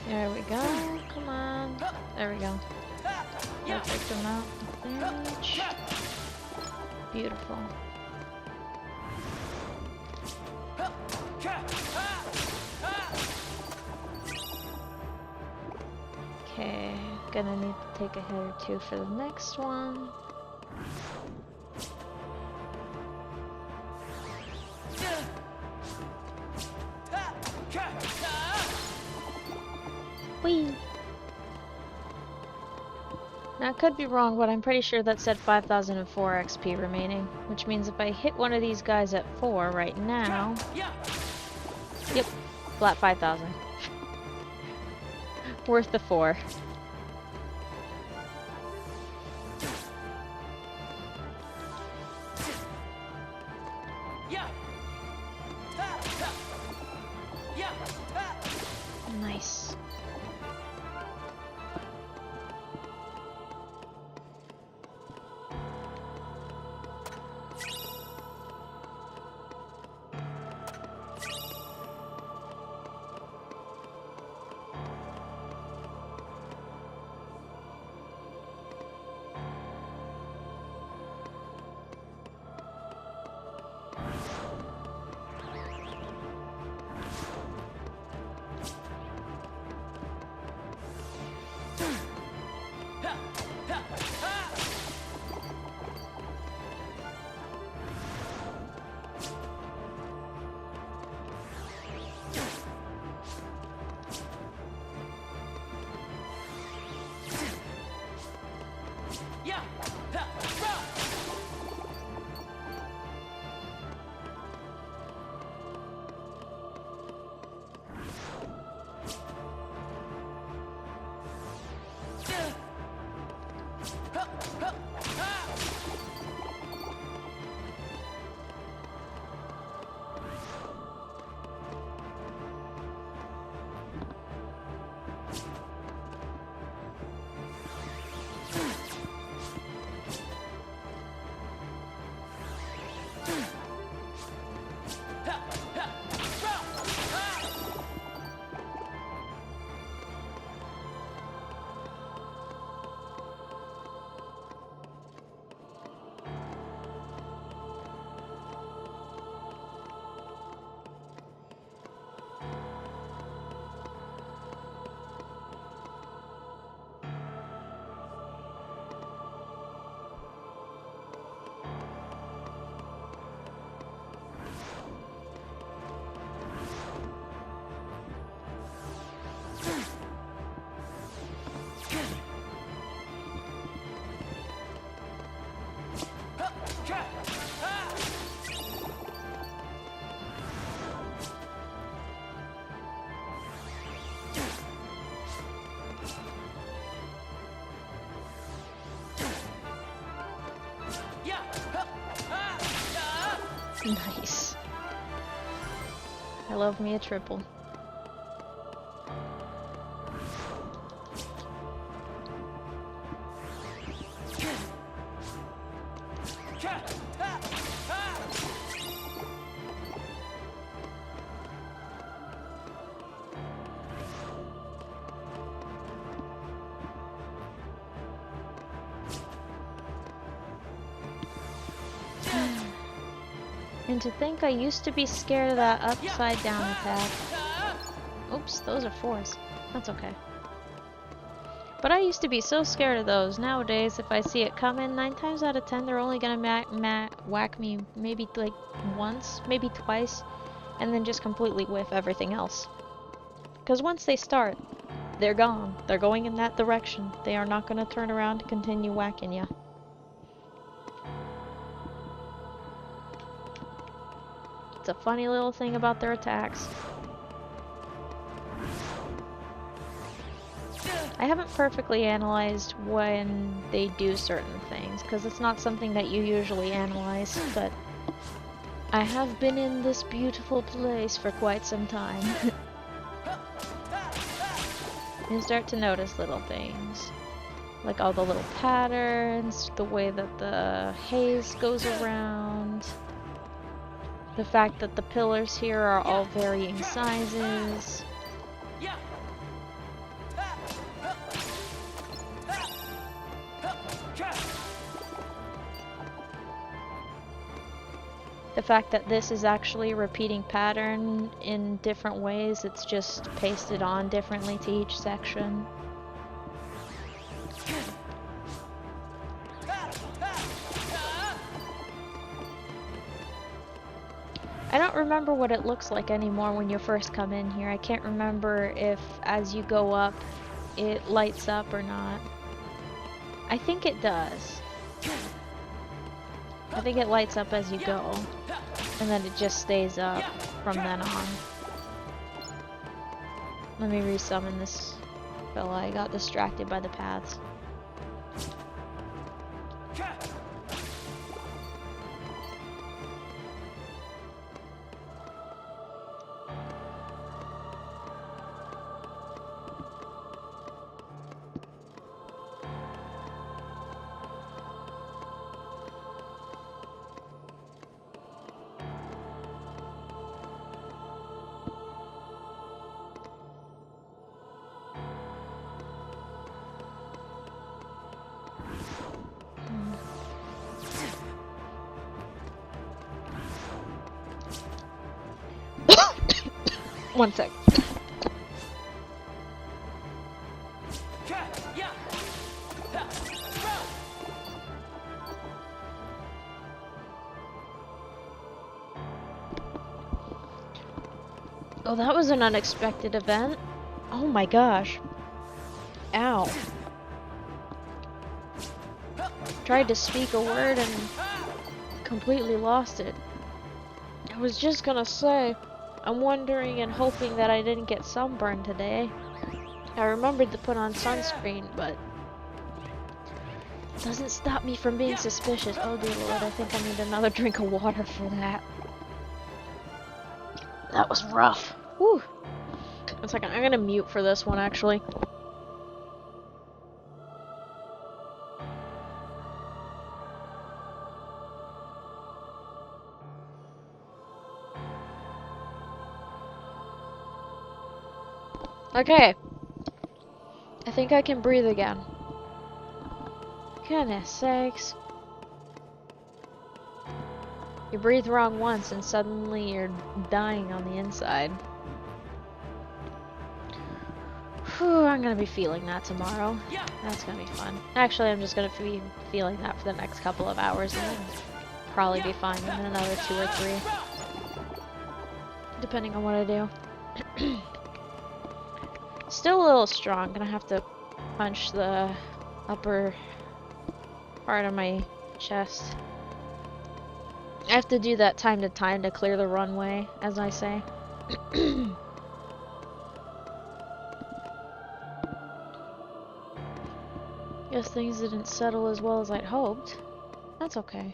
There we go. Come on. There we go. Perfect amount of damage. Beautiful. Okay, gonna need to take a hit or two for the next one. Whee! Now, I could be wrong, but I'm pretty sure that said 5004 XP remaining, which means if I hit one of these guys at 4 right now... Yep, flat 5,000. Worth the 4. Nice. Nice. I love me a triple. And to think I used to be scared of that upside down attack. Oops, those are 4s. That's okay. But I used to be so scared of those. Nowadays, if I see it coming, 9 times out of 10 they're only gonna whack me maybe like once, maybe twice, and then just completely whiff everything else. Because once they start, they're gone. They're going in that direction. They are not gonna turn around and continue whacking you. It's a funny little thing about their attacks. I haven't perfectly analyzed when they do certain things, because it's not something that you usually analyze, but I have been in this beautiful place for quite some time. You start to notice little things, like all the little patterns, the way that the haze goes around. The fact that the pillars here are all varying sizes. the fact that this is actually a repeating pattern in different ways. It's just pasted on differently to each section. I don't remember what it looks like anymore when you first come in here. I can't remember if as you go up it lights up or not. I think it does. I think it lights up as you go, and then it just stays up from then on. Let me resummon this fella. I got distracted by the paths. One sec. Oh, that was an unexpected event. Oh my gosh. Ow. Tried to speak a word and completely lost it. I was just gonna say, I'm wondering and hoping that I didn't get sunburned today. I remembered to put on sunscreen, but it doesn't stop me from being suspicious. Oh dear Lord, I think I need another drink of water for that. That was rough. Whew. One second, I'm gonna mute for this one actually. Okay. I think I can breathe again. Goodness sakes. You breathe wrong once and suddenly you're dying on the inside. Whew, I'm gonna be feeling that tomorrow. That's gonna be fun. Actually, I'm just gonna be feeling that for the next couple of hours and then probably be fine in another 2 or 3. Depending on what I do. Still a little strong. Gonna have to punch the upper part of my chest. I have to do that time to time to clear the runway, as I say. Guess things didn't settle as well as I'd hoped. That's okay.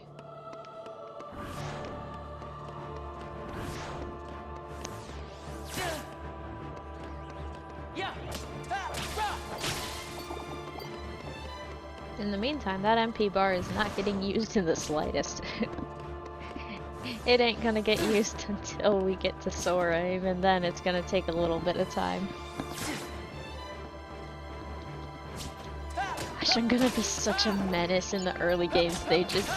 In the meantime, that MP bar is not getting used in the slightest. It ain't gonna get used until we get to Sora. Even then, it's gonna take a little bit of time. Gosh, I'm gonna be such a menace in the early game stages.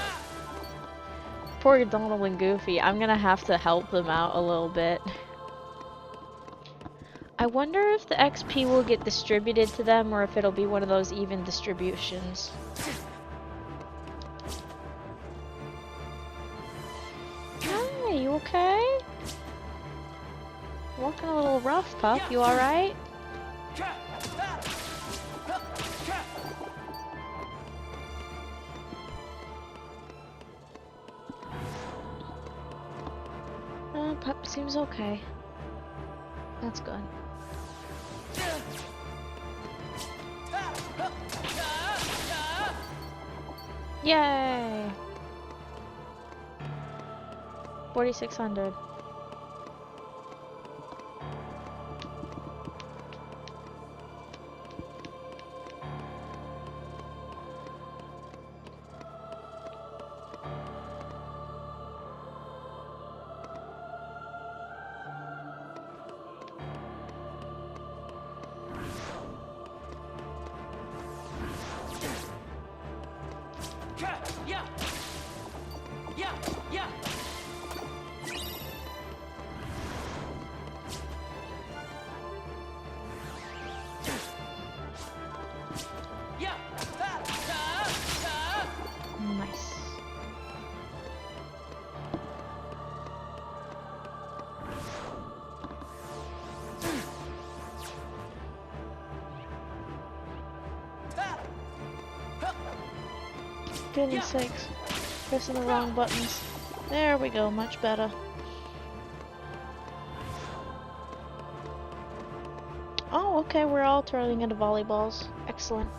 Poor Donald and Goofy, I'm gonna have to help them out a little bit. I wonder if the XP will get distributed to them or if it'll be one of those even distributions. Hi, you okay? Walking a little rough, pup. You alright? Pup seems okay. That's good. Yay! 4,600. Goodness sakes. Pressing the wrong buttons. There we go, much better. Oh, okay, we're all turning into volleyballs. Excellent.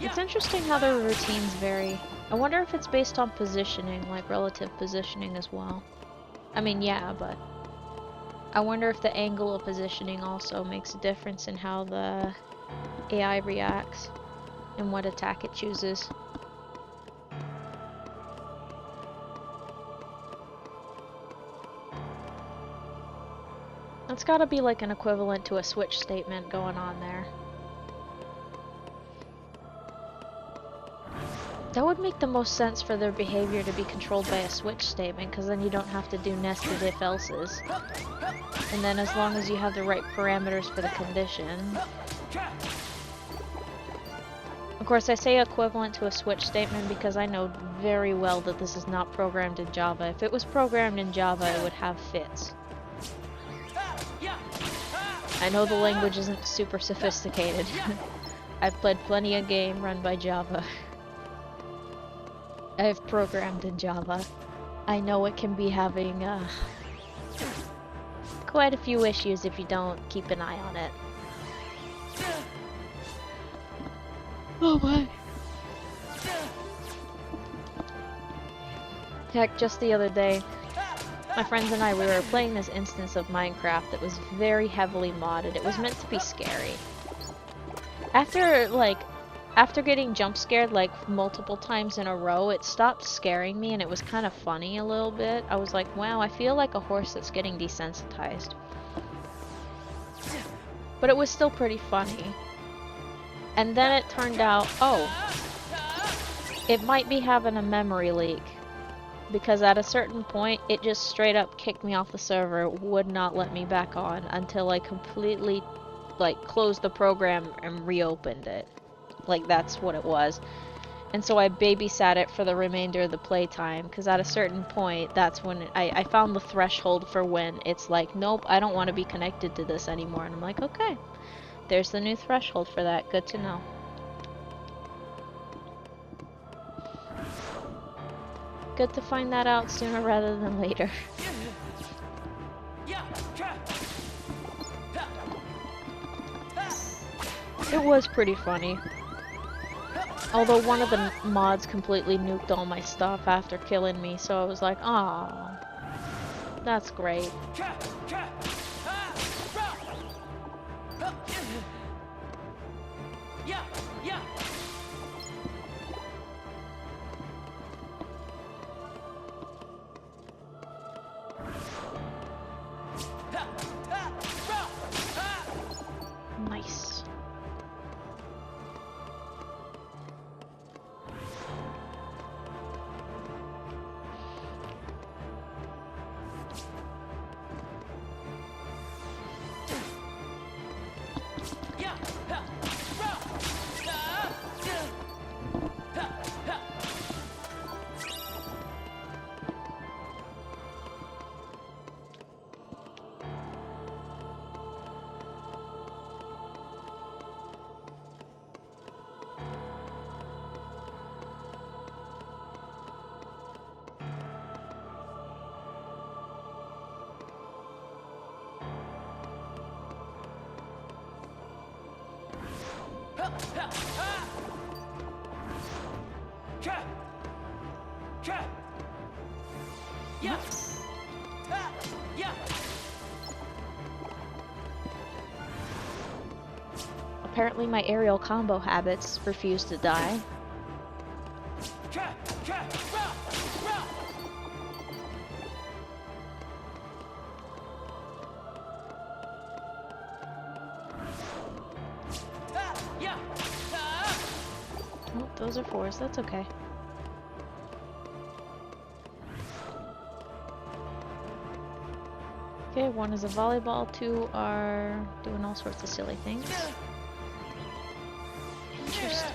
It's interesting how their routines vary. I wonder if it's based on positioning, like relative positioning as well. I mean, yeah, but I wonder if the angle of positioning also makes a difference in how the AI reacts and what attack it chooses. That's gotta be like an equivalent to a switch statement going on there. That would make the most sense for their behavior to be controlled by a switch statement, because then you don't have to do nested if-elses. And then as long as you have the right parameters for the condition. Of course, I say equivalent to a switch statement because I know very well that this is not programmed in Java. If it was programmed in Java, it would have fits. I know the language isn't super sophisticated. I've played plenty of game run by Java. I've programmed in Java. I know it can be having quite a few issues if you don't keep an eye on it. Oh my. Heck, just the other day, my friends and I, we were playing this instance of Minecraft that was very heavily modded. It was meant to be scary. After getting jump scared like multiple times in a row, it stopped scaring me and it was kind of funny a little bit. I was like, wow, I feel like a horse that's getting desensitized. But it was still pretty funny. And then it turned out, oh, it might be having a memory leak. Because at a certain point, it just straight up kicked me off the server. It would not let me back on until I completely, like, closed the program and reopened it. Like, that's what it was. And so I babysat it for the remainder of the playtime, because at a certain point, that's when I found the threshold for when it's like, nope, I don't want to be connected to this anymore. And I'm like, okay, there's the new threshold for that. Good to know. Good to find that out sooner rather than later. It was pretty funny. Although one of the mods completely nuked all my stuff after killing me, so I was like, aw, that's great. Nice. Apparently my aerial combo habits refuse to die. Oh, those are fours, that's okay. Okay, one is a volleyball, two are doing all sorts of silly things. Interesting.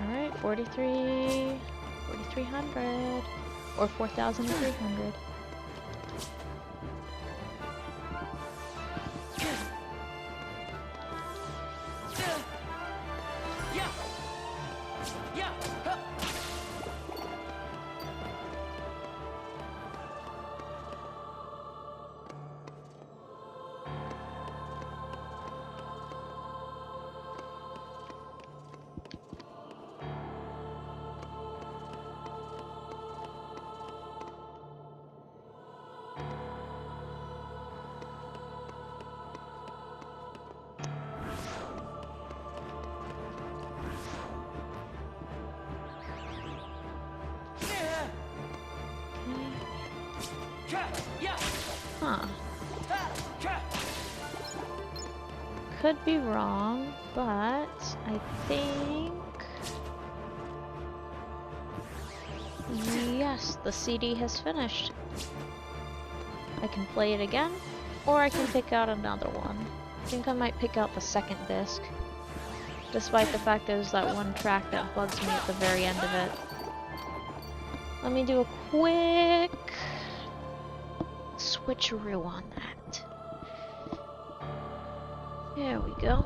Alright, 43. 4,300 or 4,300. Huh. Could be wrong, but I think... Yes, the CD has finished. I can play it again, or I can pick out another one. I think I might pick out the second disc, despite the fact there's that one track that bugs me at the very end of it. Let me do a quick switcheroo on that. There we go.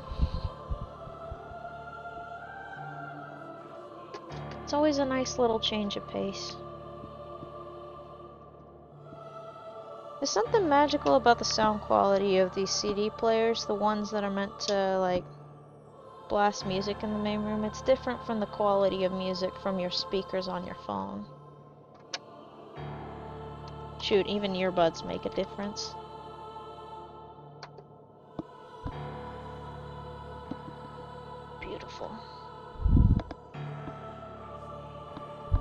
It's always a nice little change of pace. There's something magical about the sound quality of these CD players, the ones that are meant to, like, blast music in the main room. It's different from the quality of music from your speakers on your phone. Shoot, even earbuds make a difference. Beautiful.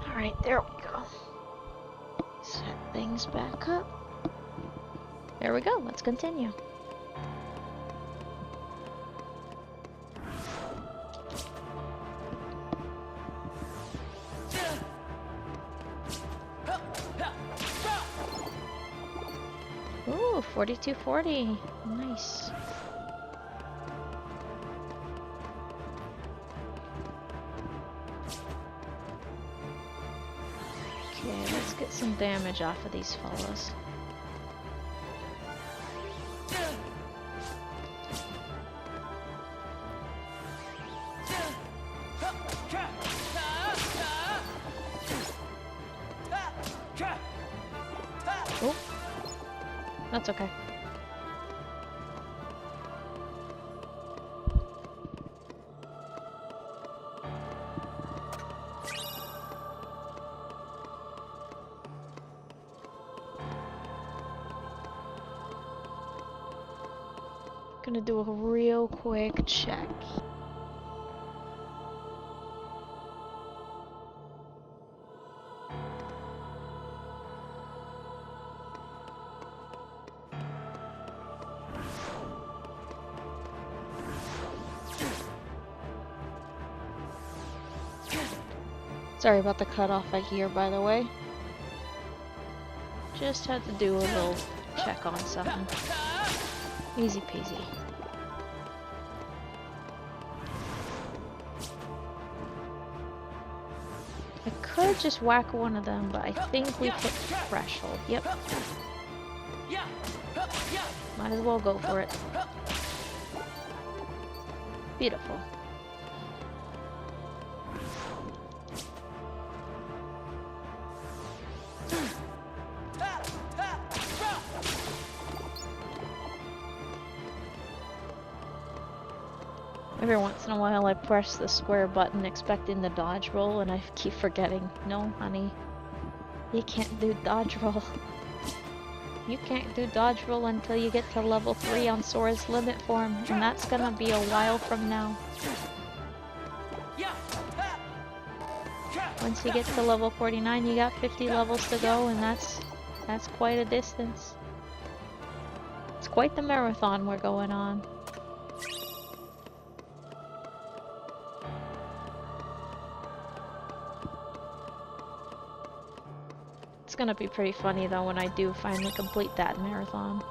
Alright, there we go. Set things back up. There we go, let's continue. Ooh, 4240. Nice. Okay, let's get some damage off of these fellas. Oh, that's okay. Gonna do a real quick check. Sorry about the cutoff I hear, by the way. Just had to do a little check on something. Easy peasy. I could just whack one of them, but I think we've hit the threshold. Yep. Might as well go for it. Beautiful. Every once in a while I press the square button expecting the dodge roll and I keep forgetting. No, honey. You can't do dodge roll. You can't do dodge roll until you get to level 3 on Sora's limit form, and that's gonna be a while from now. Once you get to level 49, you got 50 levels to go, and that's quite a distance. It's quite the marathon we're going on. It's gonna be pretty funny though when I do finally complete that marathon.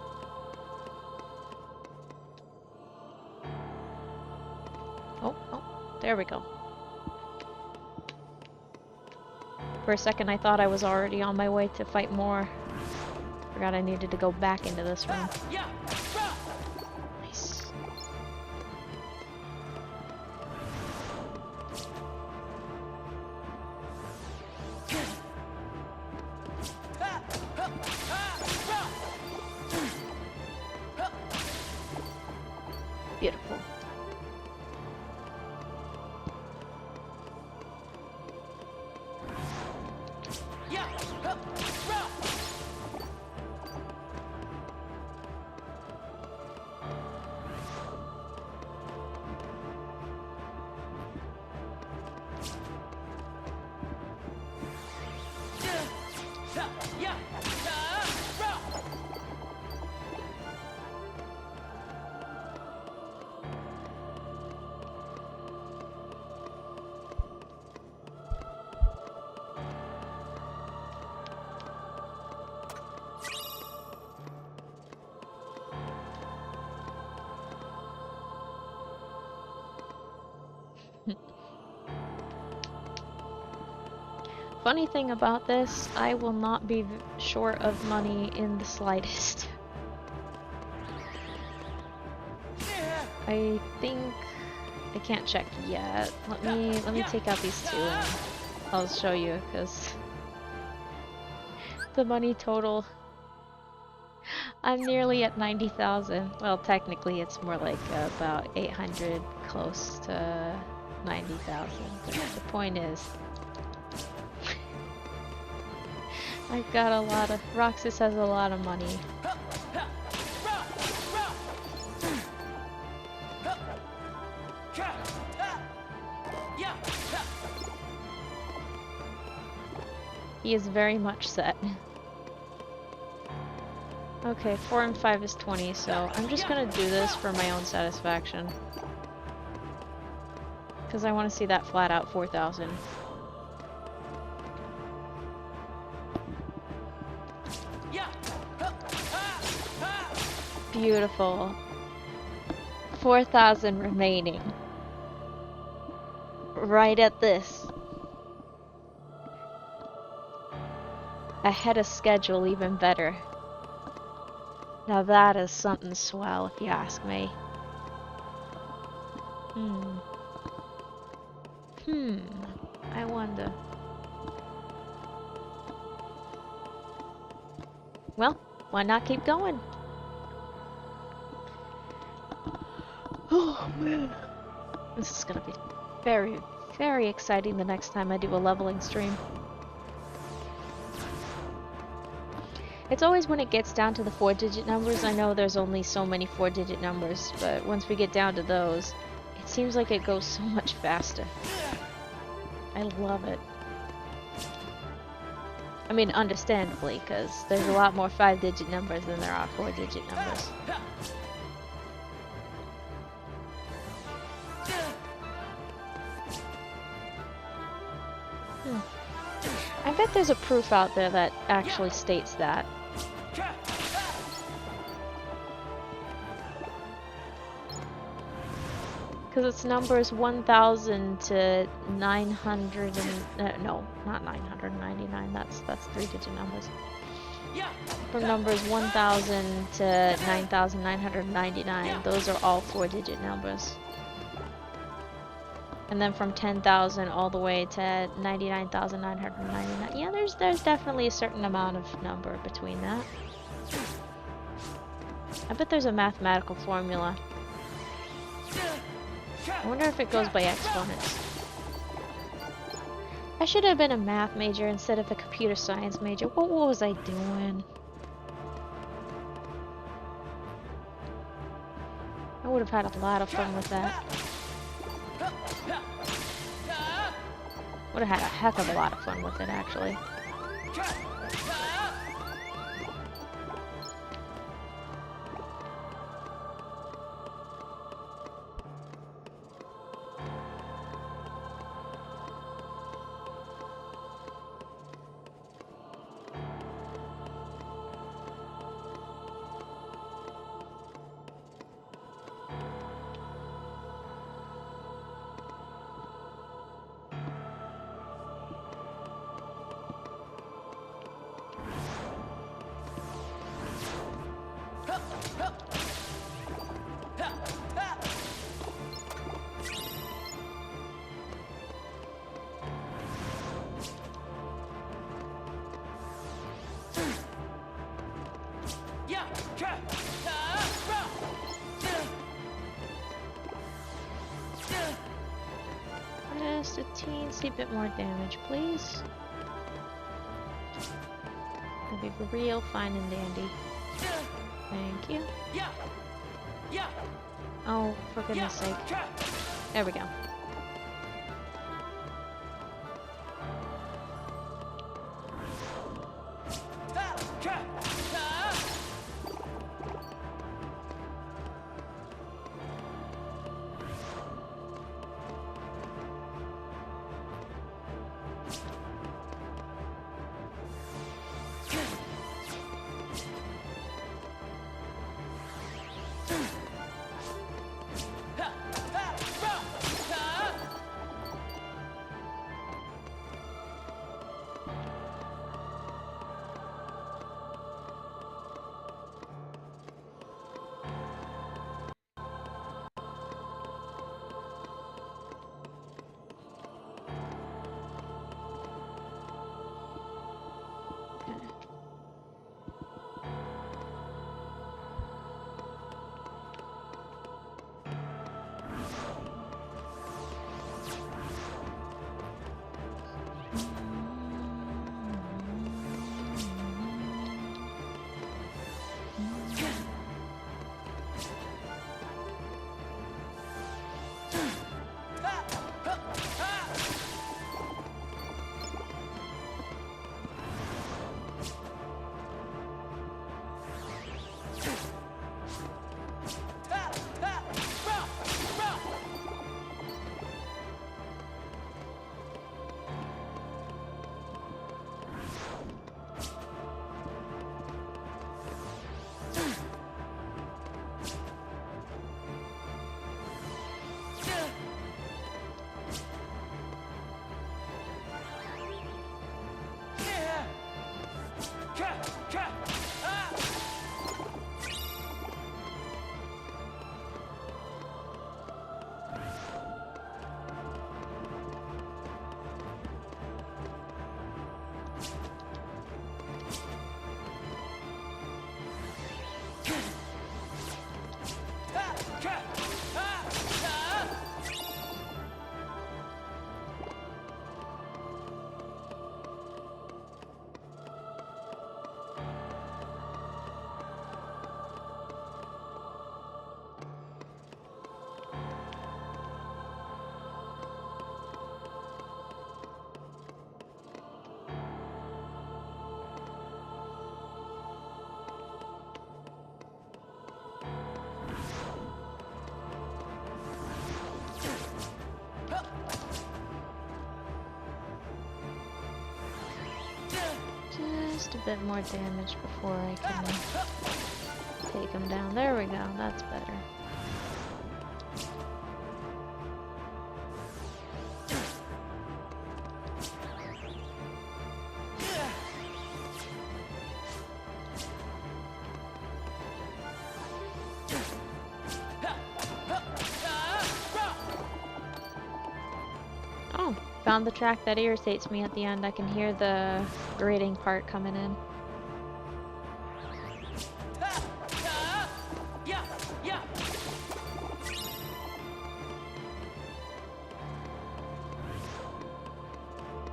Oh, there we go. For a second, I thought I was already on my way to fight more. Forgot I needed to go back into this room. Nice. Beautiful. Funny thing about this, I will not be short of money in the slightest. I think I can't check yet. Let me take out these two and I'll show you, because the money total, I'm nearly at 90,000. Well, technically it's more like about 800, close to 90,000. But the point is, I've got a lot of... Roxas has a lot of money. He is very much set. Okay, 4 and 5 is 20, so I'm just gonna do this for my own satisfaction. Because I want to see that flat out 4,000. Beautiful. 4,000 remaining. Right at this. Ahead of schedule, even better. Now that is something swell, if you ask me. I wonder. Well, why not keep going? Oh man. This is gonna be very, very exciting the next time I do a leveling stream. It's always when it gets down to the 4-digit numbers. I know there's only so many 4-digit numbers, but once we get down to those, it seems like it goes so much faster. I love it. I mean, understandably, because there's a lot more 5-digit numbers than there are 4-digit numbers. I bet there's a proof out there that actually states that. Because it's numbers 1,000 to 900 and... no, not 999, that's 3-digit numbers. From numbers 1,000 to 9,999, those are all 4-digit numbers. And then from 10,000 all the way to 99,999. Yeah, there's definitely a certain amount of number between that. I bet there's a mathematical formula. I wonder if it goes by exponents. I should have been a math major instead of a computer science major. What was I doing? I would have had a lot of fun with that. Would have had a heck of a lot of fun with it, actually. Just a teensy bit more damage, please. That'd be real fine and dandy. Thank you. Oh, for goodness sake. There we go. Just a bit more damage before I can take him down. There we go, that's better. Oh, found the track that irritates me at the end. I can hear the grating part coming in.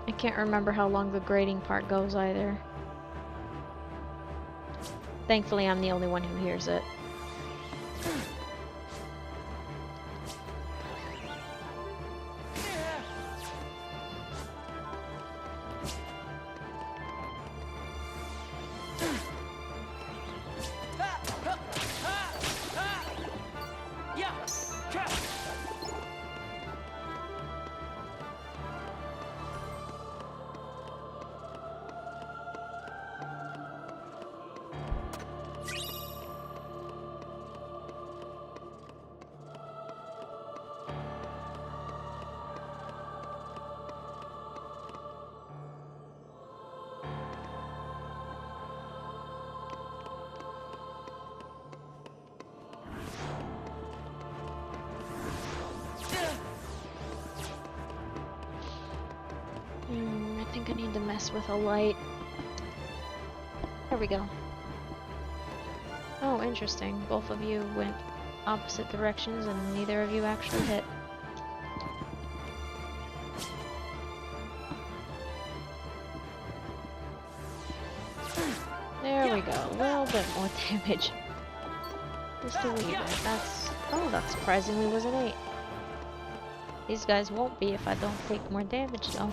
I can't remember how long the grating part goes either. Thankfully, I'm the only one who hears it. I think I need to mess with a light. There we go. Oh, interesting. Both of you went opposite directions and neither of you actually hit. we go. A little bit more damage. Just a wee bit. Oh, that surprisingly was an 8. These guys won't be if I don't take more damage, though.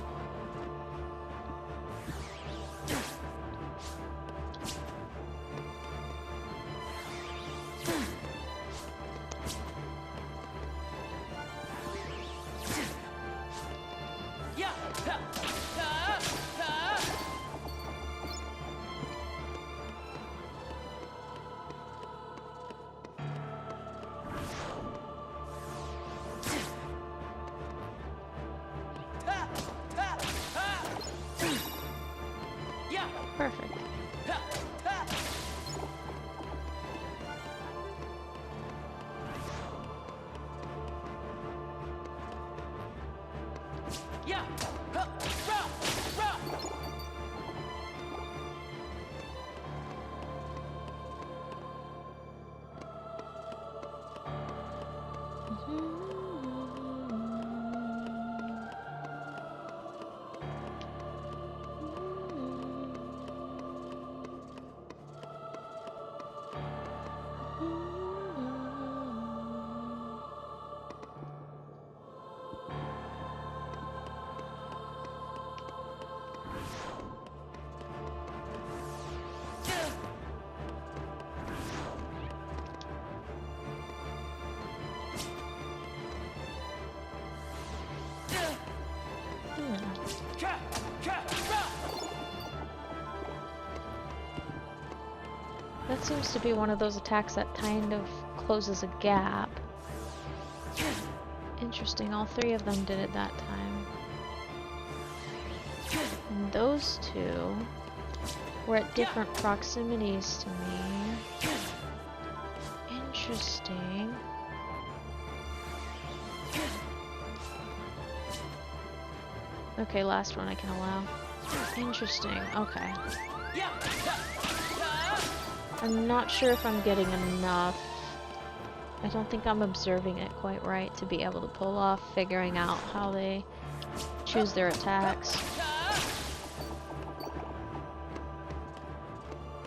Perfect. That seems to be one of those attacks that kind of closes a gap. Interesting, all 3 of them did it that time. And those 2 were at different proximities to me. Interesting. Okay, last one I can allow. Interesting, okay. I'm not sure if I'm getting enough. I don't think I'm observing it quite right to be able to pull off figuring out how they choose their attacks.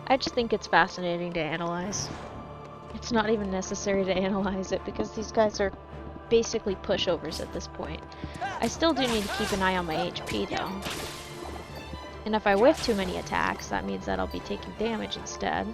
I just think it's fascinating to analyze. It's not even necessary to analyze it because these guys are basically pushovers at this point. I still do need to keep an eye on my HP though. And if I whiff too many attacks, that means that I'll be taking damage instead.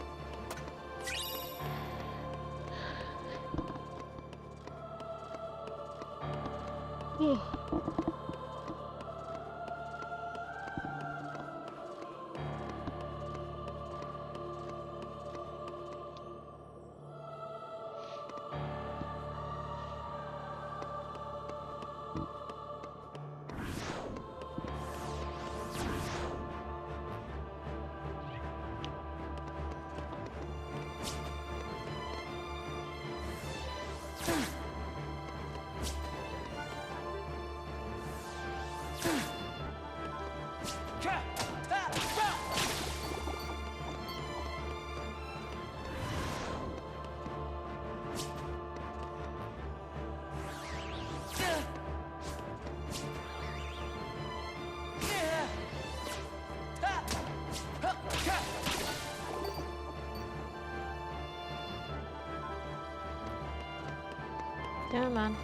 Come on.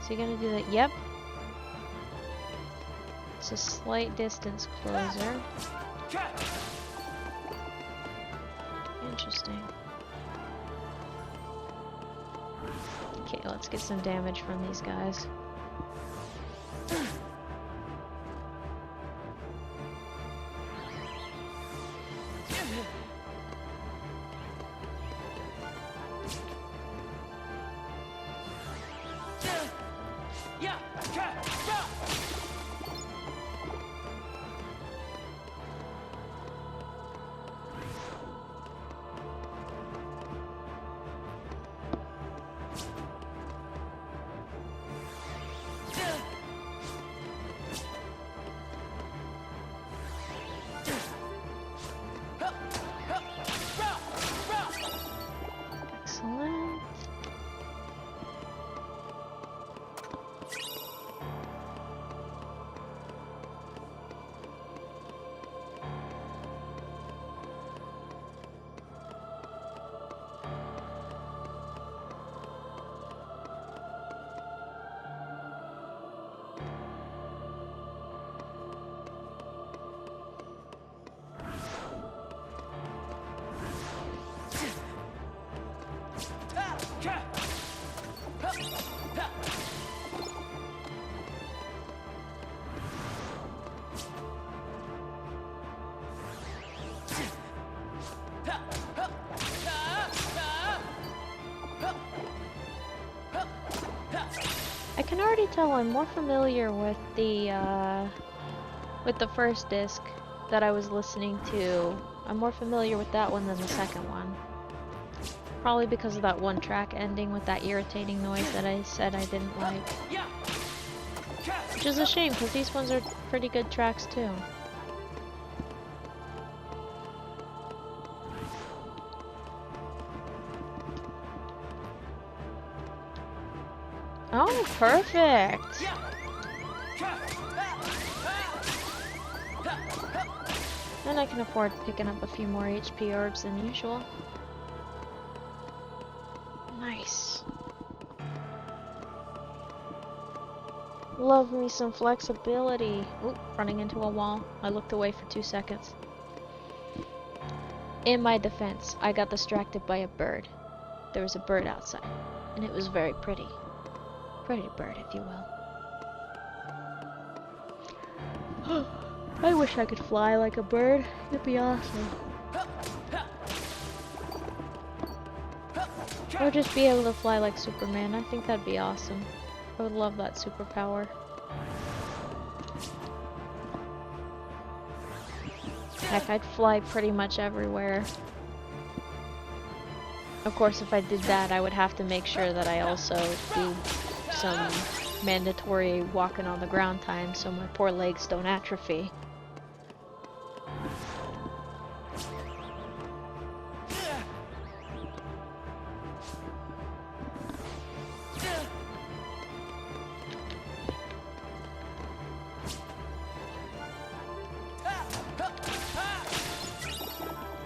Is he gonna do that? Yep. It's a slight distance closer. Interesting. Okay, let's get some damage from these guys. I can already tell I'm more familiar with the first disc that I was listening to. I'm more familiar with that one than the second one. Probably because of that one track ending with that irritating noise that I said I didn't like. Which is a shame, because these ones are pretty good tracks too. Oh, perfect! Then I can afford picking up a few more HP orbs than usual. Nice. Love me some flexibility. Oop, running into a wall. I looked away for 2 seconds. In my defense, I got distracted by a bird. There was a bird outside, and it was very pretty. Pretty bird, if you will. I wish I could fly like a bird. It'd be awesome. Or just be able to fly like Superman. I think that'd be awesome. I would love that superpower. Heck, I'd fly pretty much everywhere. Of course, if I did that, I would have to make sure that I also do some mandatory walking on the ground time so my poor legs don't atrophy.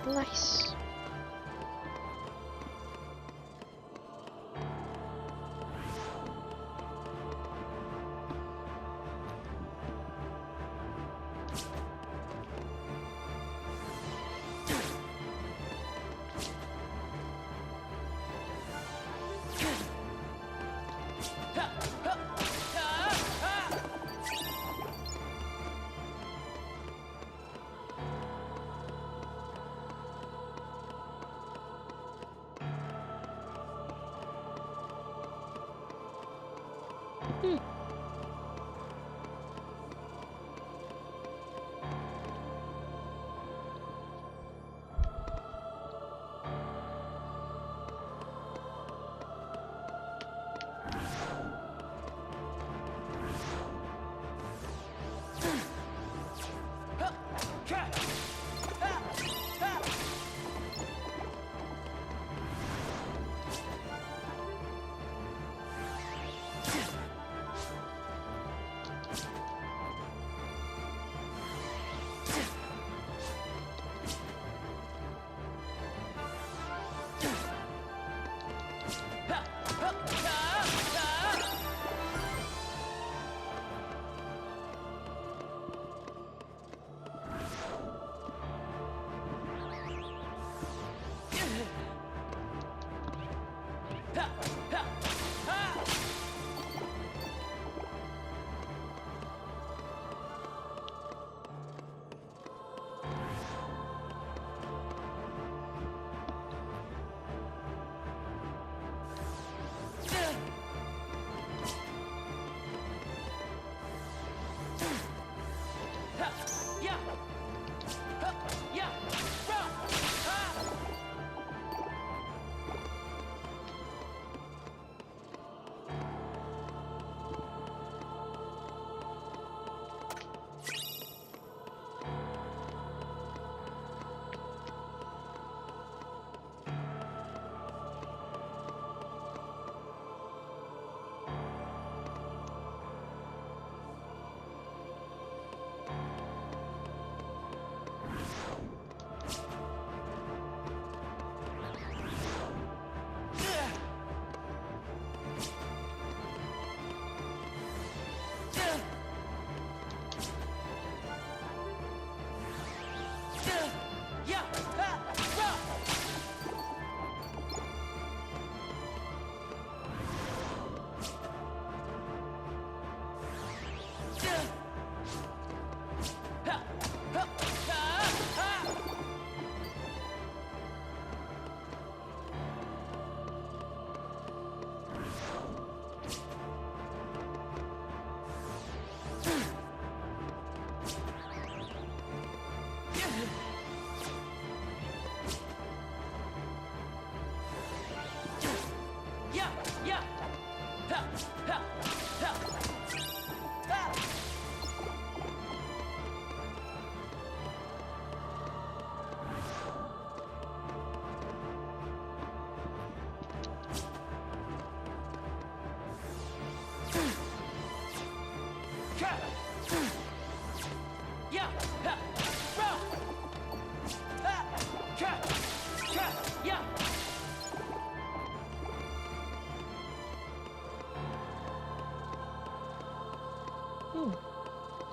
Nice.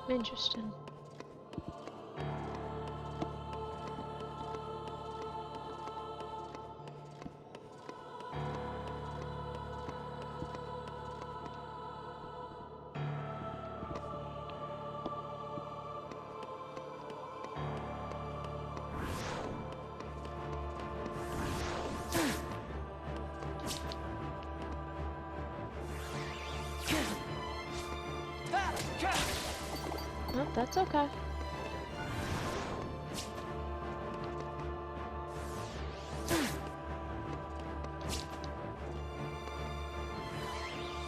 Interesting. Nope, that's okay.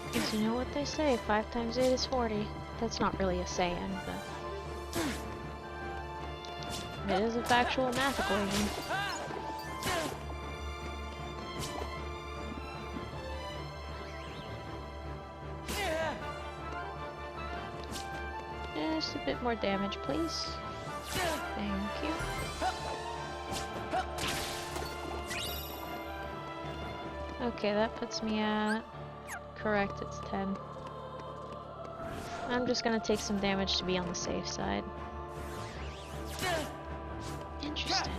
Because you know what they say, 5 times 8 is 40. That's not really a saying, but it is a factual math equation. Just a bit more damage, please. Thank you. Okay, that puts me at... Correct, it's 10. I'm just gonna take some damage to be on the safe side. Interesting.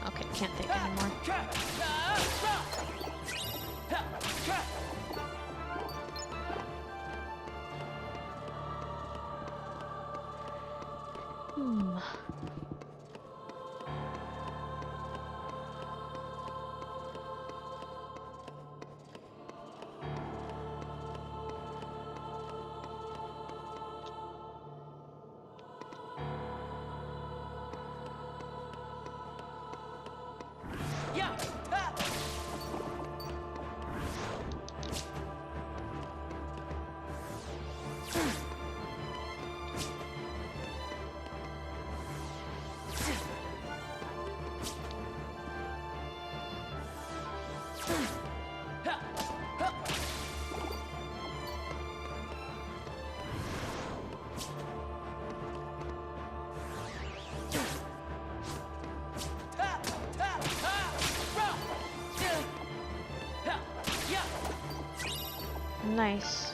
Okay, can't take anymore. Nice.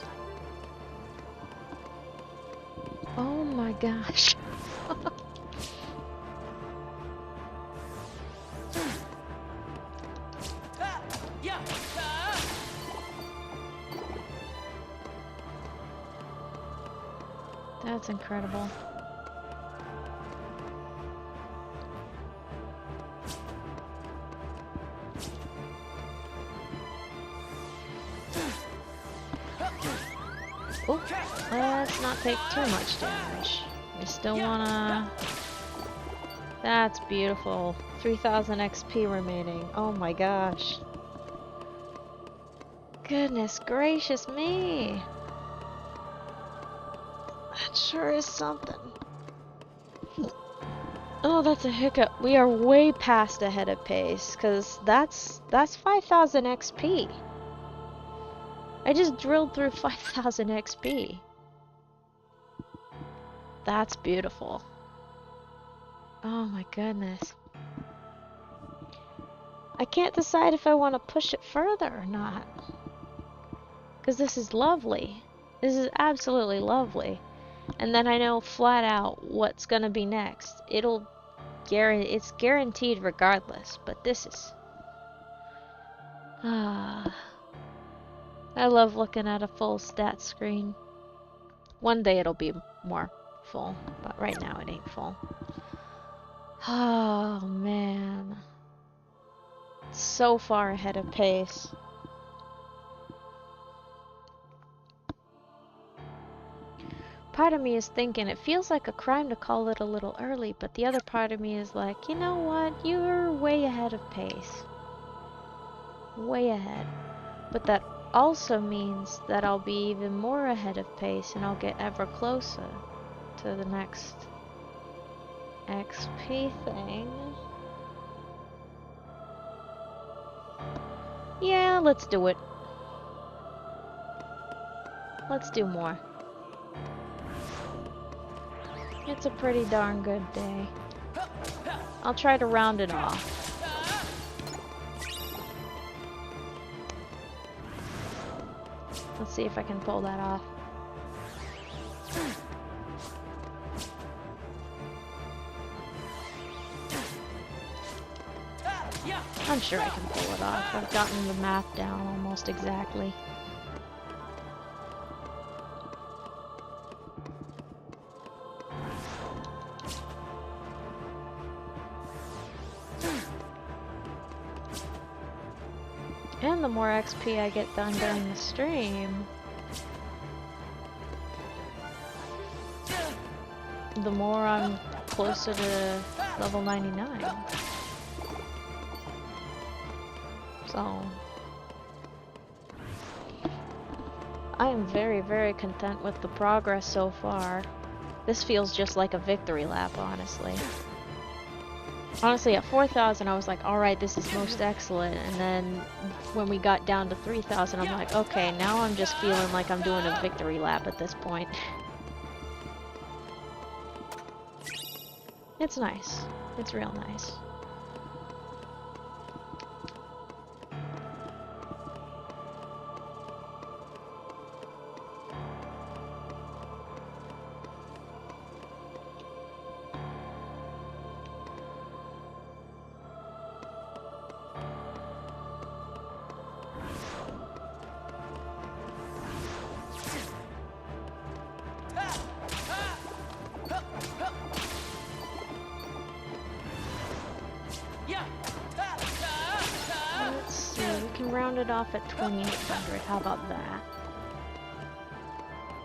Oh my gosh. That's incredible. Oh, let's not take too much damage. We still wanna... That's beautiful. 3000 XP remaining. Oh my gosh. Goodness gracious me. That sure is something. Oh, that's a hiccup. We are way past ahead of pace, because that's 5000 XP. I just drilled through 5000 XP. That's beautiful. Oh my goodness. I can't decide if I want to push it further or not. Because this is lovely. This is absolutely lovely. And then I know flat out what's gonna be next. It's guaranteed regardless, but this is... I love looking at a full stat screen. One day it'll be more full, but right now it ain't full. Oh man. So far ahead of pace. part of me is thinking it feels like a crime to call it a little early, but the other part of me is like, you know what? You're way ahead of pace. Way ahead. But that also means that I'll be even more ahead of pace and I'll get ever closer to the next XP thing. Yeah, let's do it. Let's do more. It's a pretty darn good day. I'll try to round it off. Let's see if I can pull that off. I'm sure I can pull it off. I've gotten the math down almost exactly. And the more XP I get done during the stream, the more I'm closer to level 99. So, I am very, very content with the progress so far. This feels just like a victory lap, honestly. Honestly, at 4,000 I was like, alright, this is most excellent, and then when we got down to 3,000 I'm like, okay, now I'm just feeling like I'm doing a victory lap at this point. It's nice. It's real nice. Let's see, we can round it off at 2,800. How about that?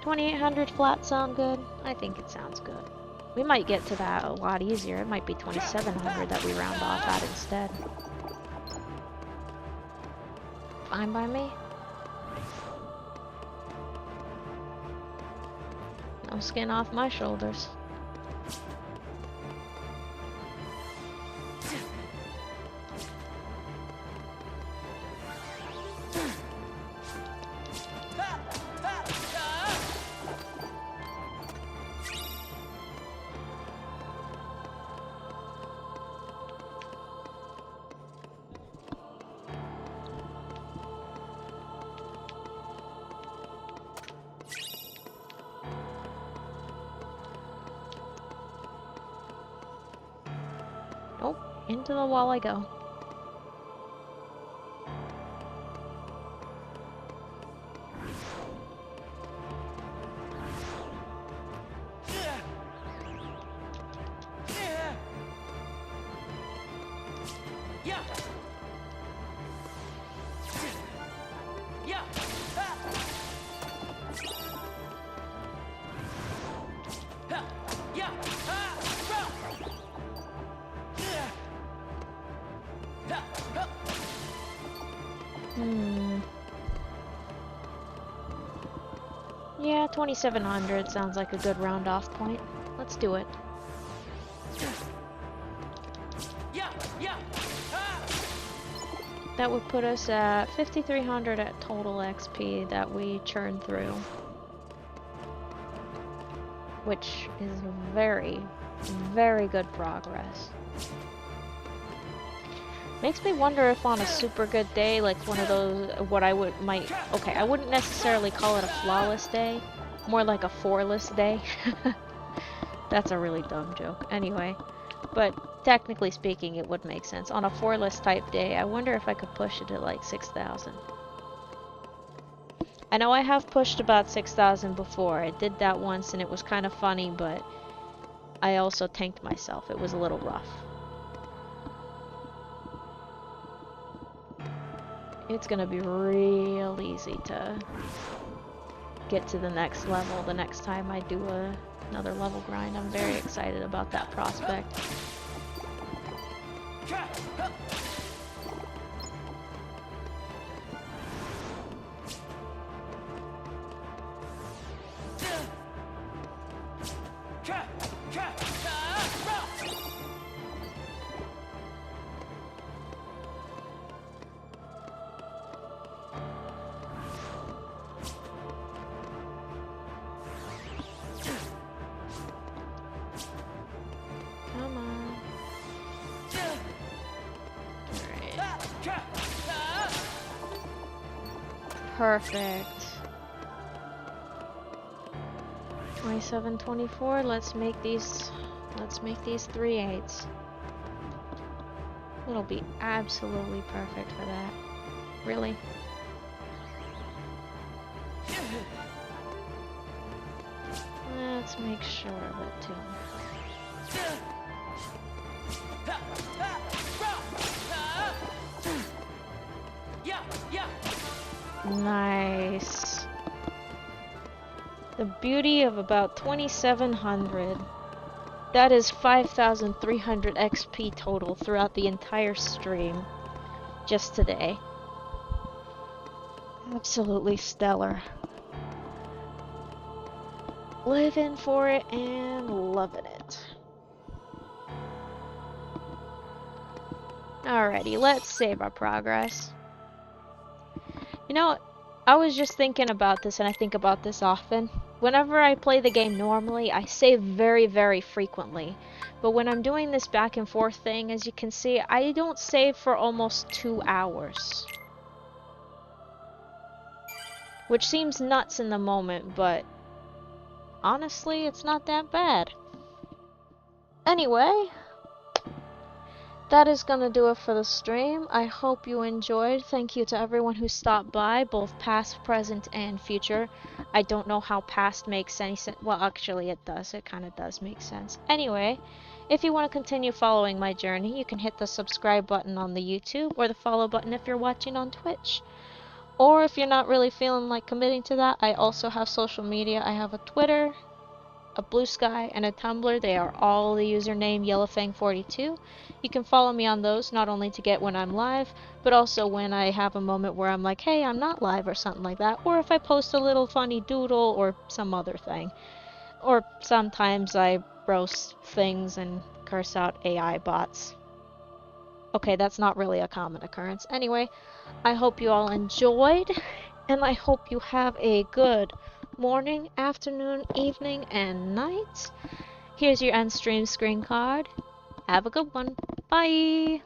2,800 flat sound good? I think it sounds good. We might get to that a lot easier. It might be 2,700 that we round off at instead. Fine by me. No skin off my shoulders. Oh, into the wall I go. Yeah, 2,700 sounds like a good round off point. Let's do it. That would put us at 5,300 at total XP that we churn through. Which is very, very good progress. Makes me wonder if on a super good day, like one of those, okay, I wouldn't necessarily call it a flawless day, more like a four-less day. That's a really dumb joke. Anyway, but technically speaking, it would make sense. On a four-less type day, I wonder if I could push it to like 6,000. I know I have pushed about 6,000 before. I did that once and it was kind of funny, but I also tanked myself. It was a little rough. It's gonna be real easy to get to the next level the next time I do another level grind. I'm very excited about that prospect. Perfect. 27, 24. Let's make these 3 8s. It'll be absolutely perfect for that. Really. Let's make sure of it too. Nice. The beauty of about 2700. That is 5,300 XP total throughout the entire stream. Just today. Absolutely stellar. Living for it and loving it. Alrighty, let's save our progress. You know, I was just thinking about this, and I think about this often. Whenever I play the game normally, I save very, very frequently. But when I'm doing this back and forth thing, as you can see, I don't save for almost 2 hours. Which seems nuts in the moment, but honestly, it's not that bad. Anyway, that is gonna do it for the stream. I hope you enjoyed. Thank you to everyone who stopped by, both past, present, and future. I don't know how past makes any sense. Well, actually it does. It kind of does make sense. Anyway, if you want to continue following my journey, you can hit the subscribe button on the YouTube, or the follow button if you're watching on Twitch. Or if you're not really feeling like committing to that, I also have social media. I have a Twitter, a Blue Sky, and a Tumblr. They are all the username YellowFang42. You can follow me on those, not only to get when I'm live, but also when I have a moment where I'm like, hey, I'm not live, or something like that, or if I post a little funny doodle or some other thing. Or sometimes I roast things and curse out AI bots. Okay, that's not really a common occurrence. Anyway, I hope you all enjoyed, and I hope you have a good morning, afternoon, evening, and night. Here's your end stream screen card. Have a good one. Bye!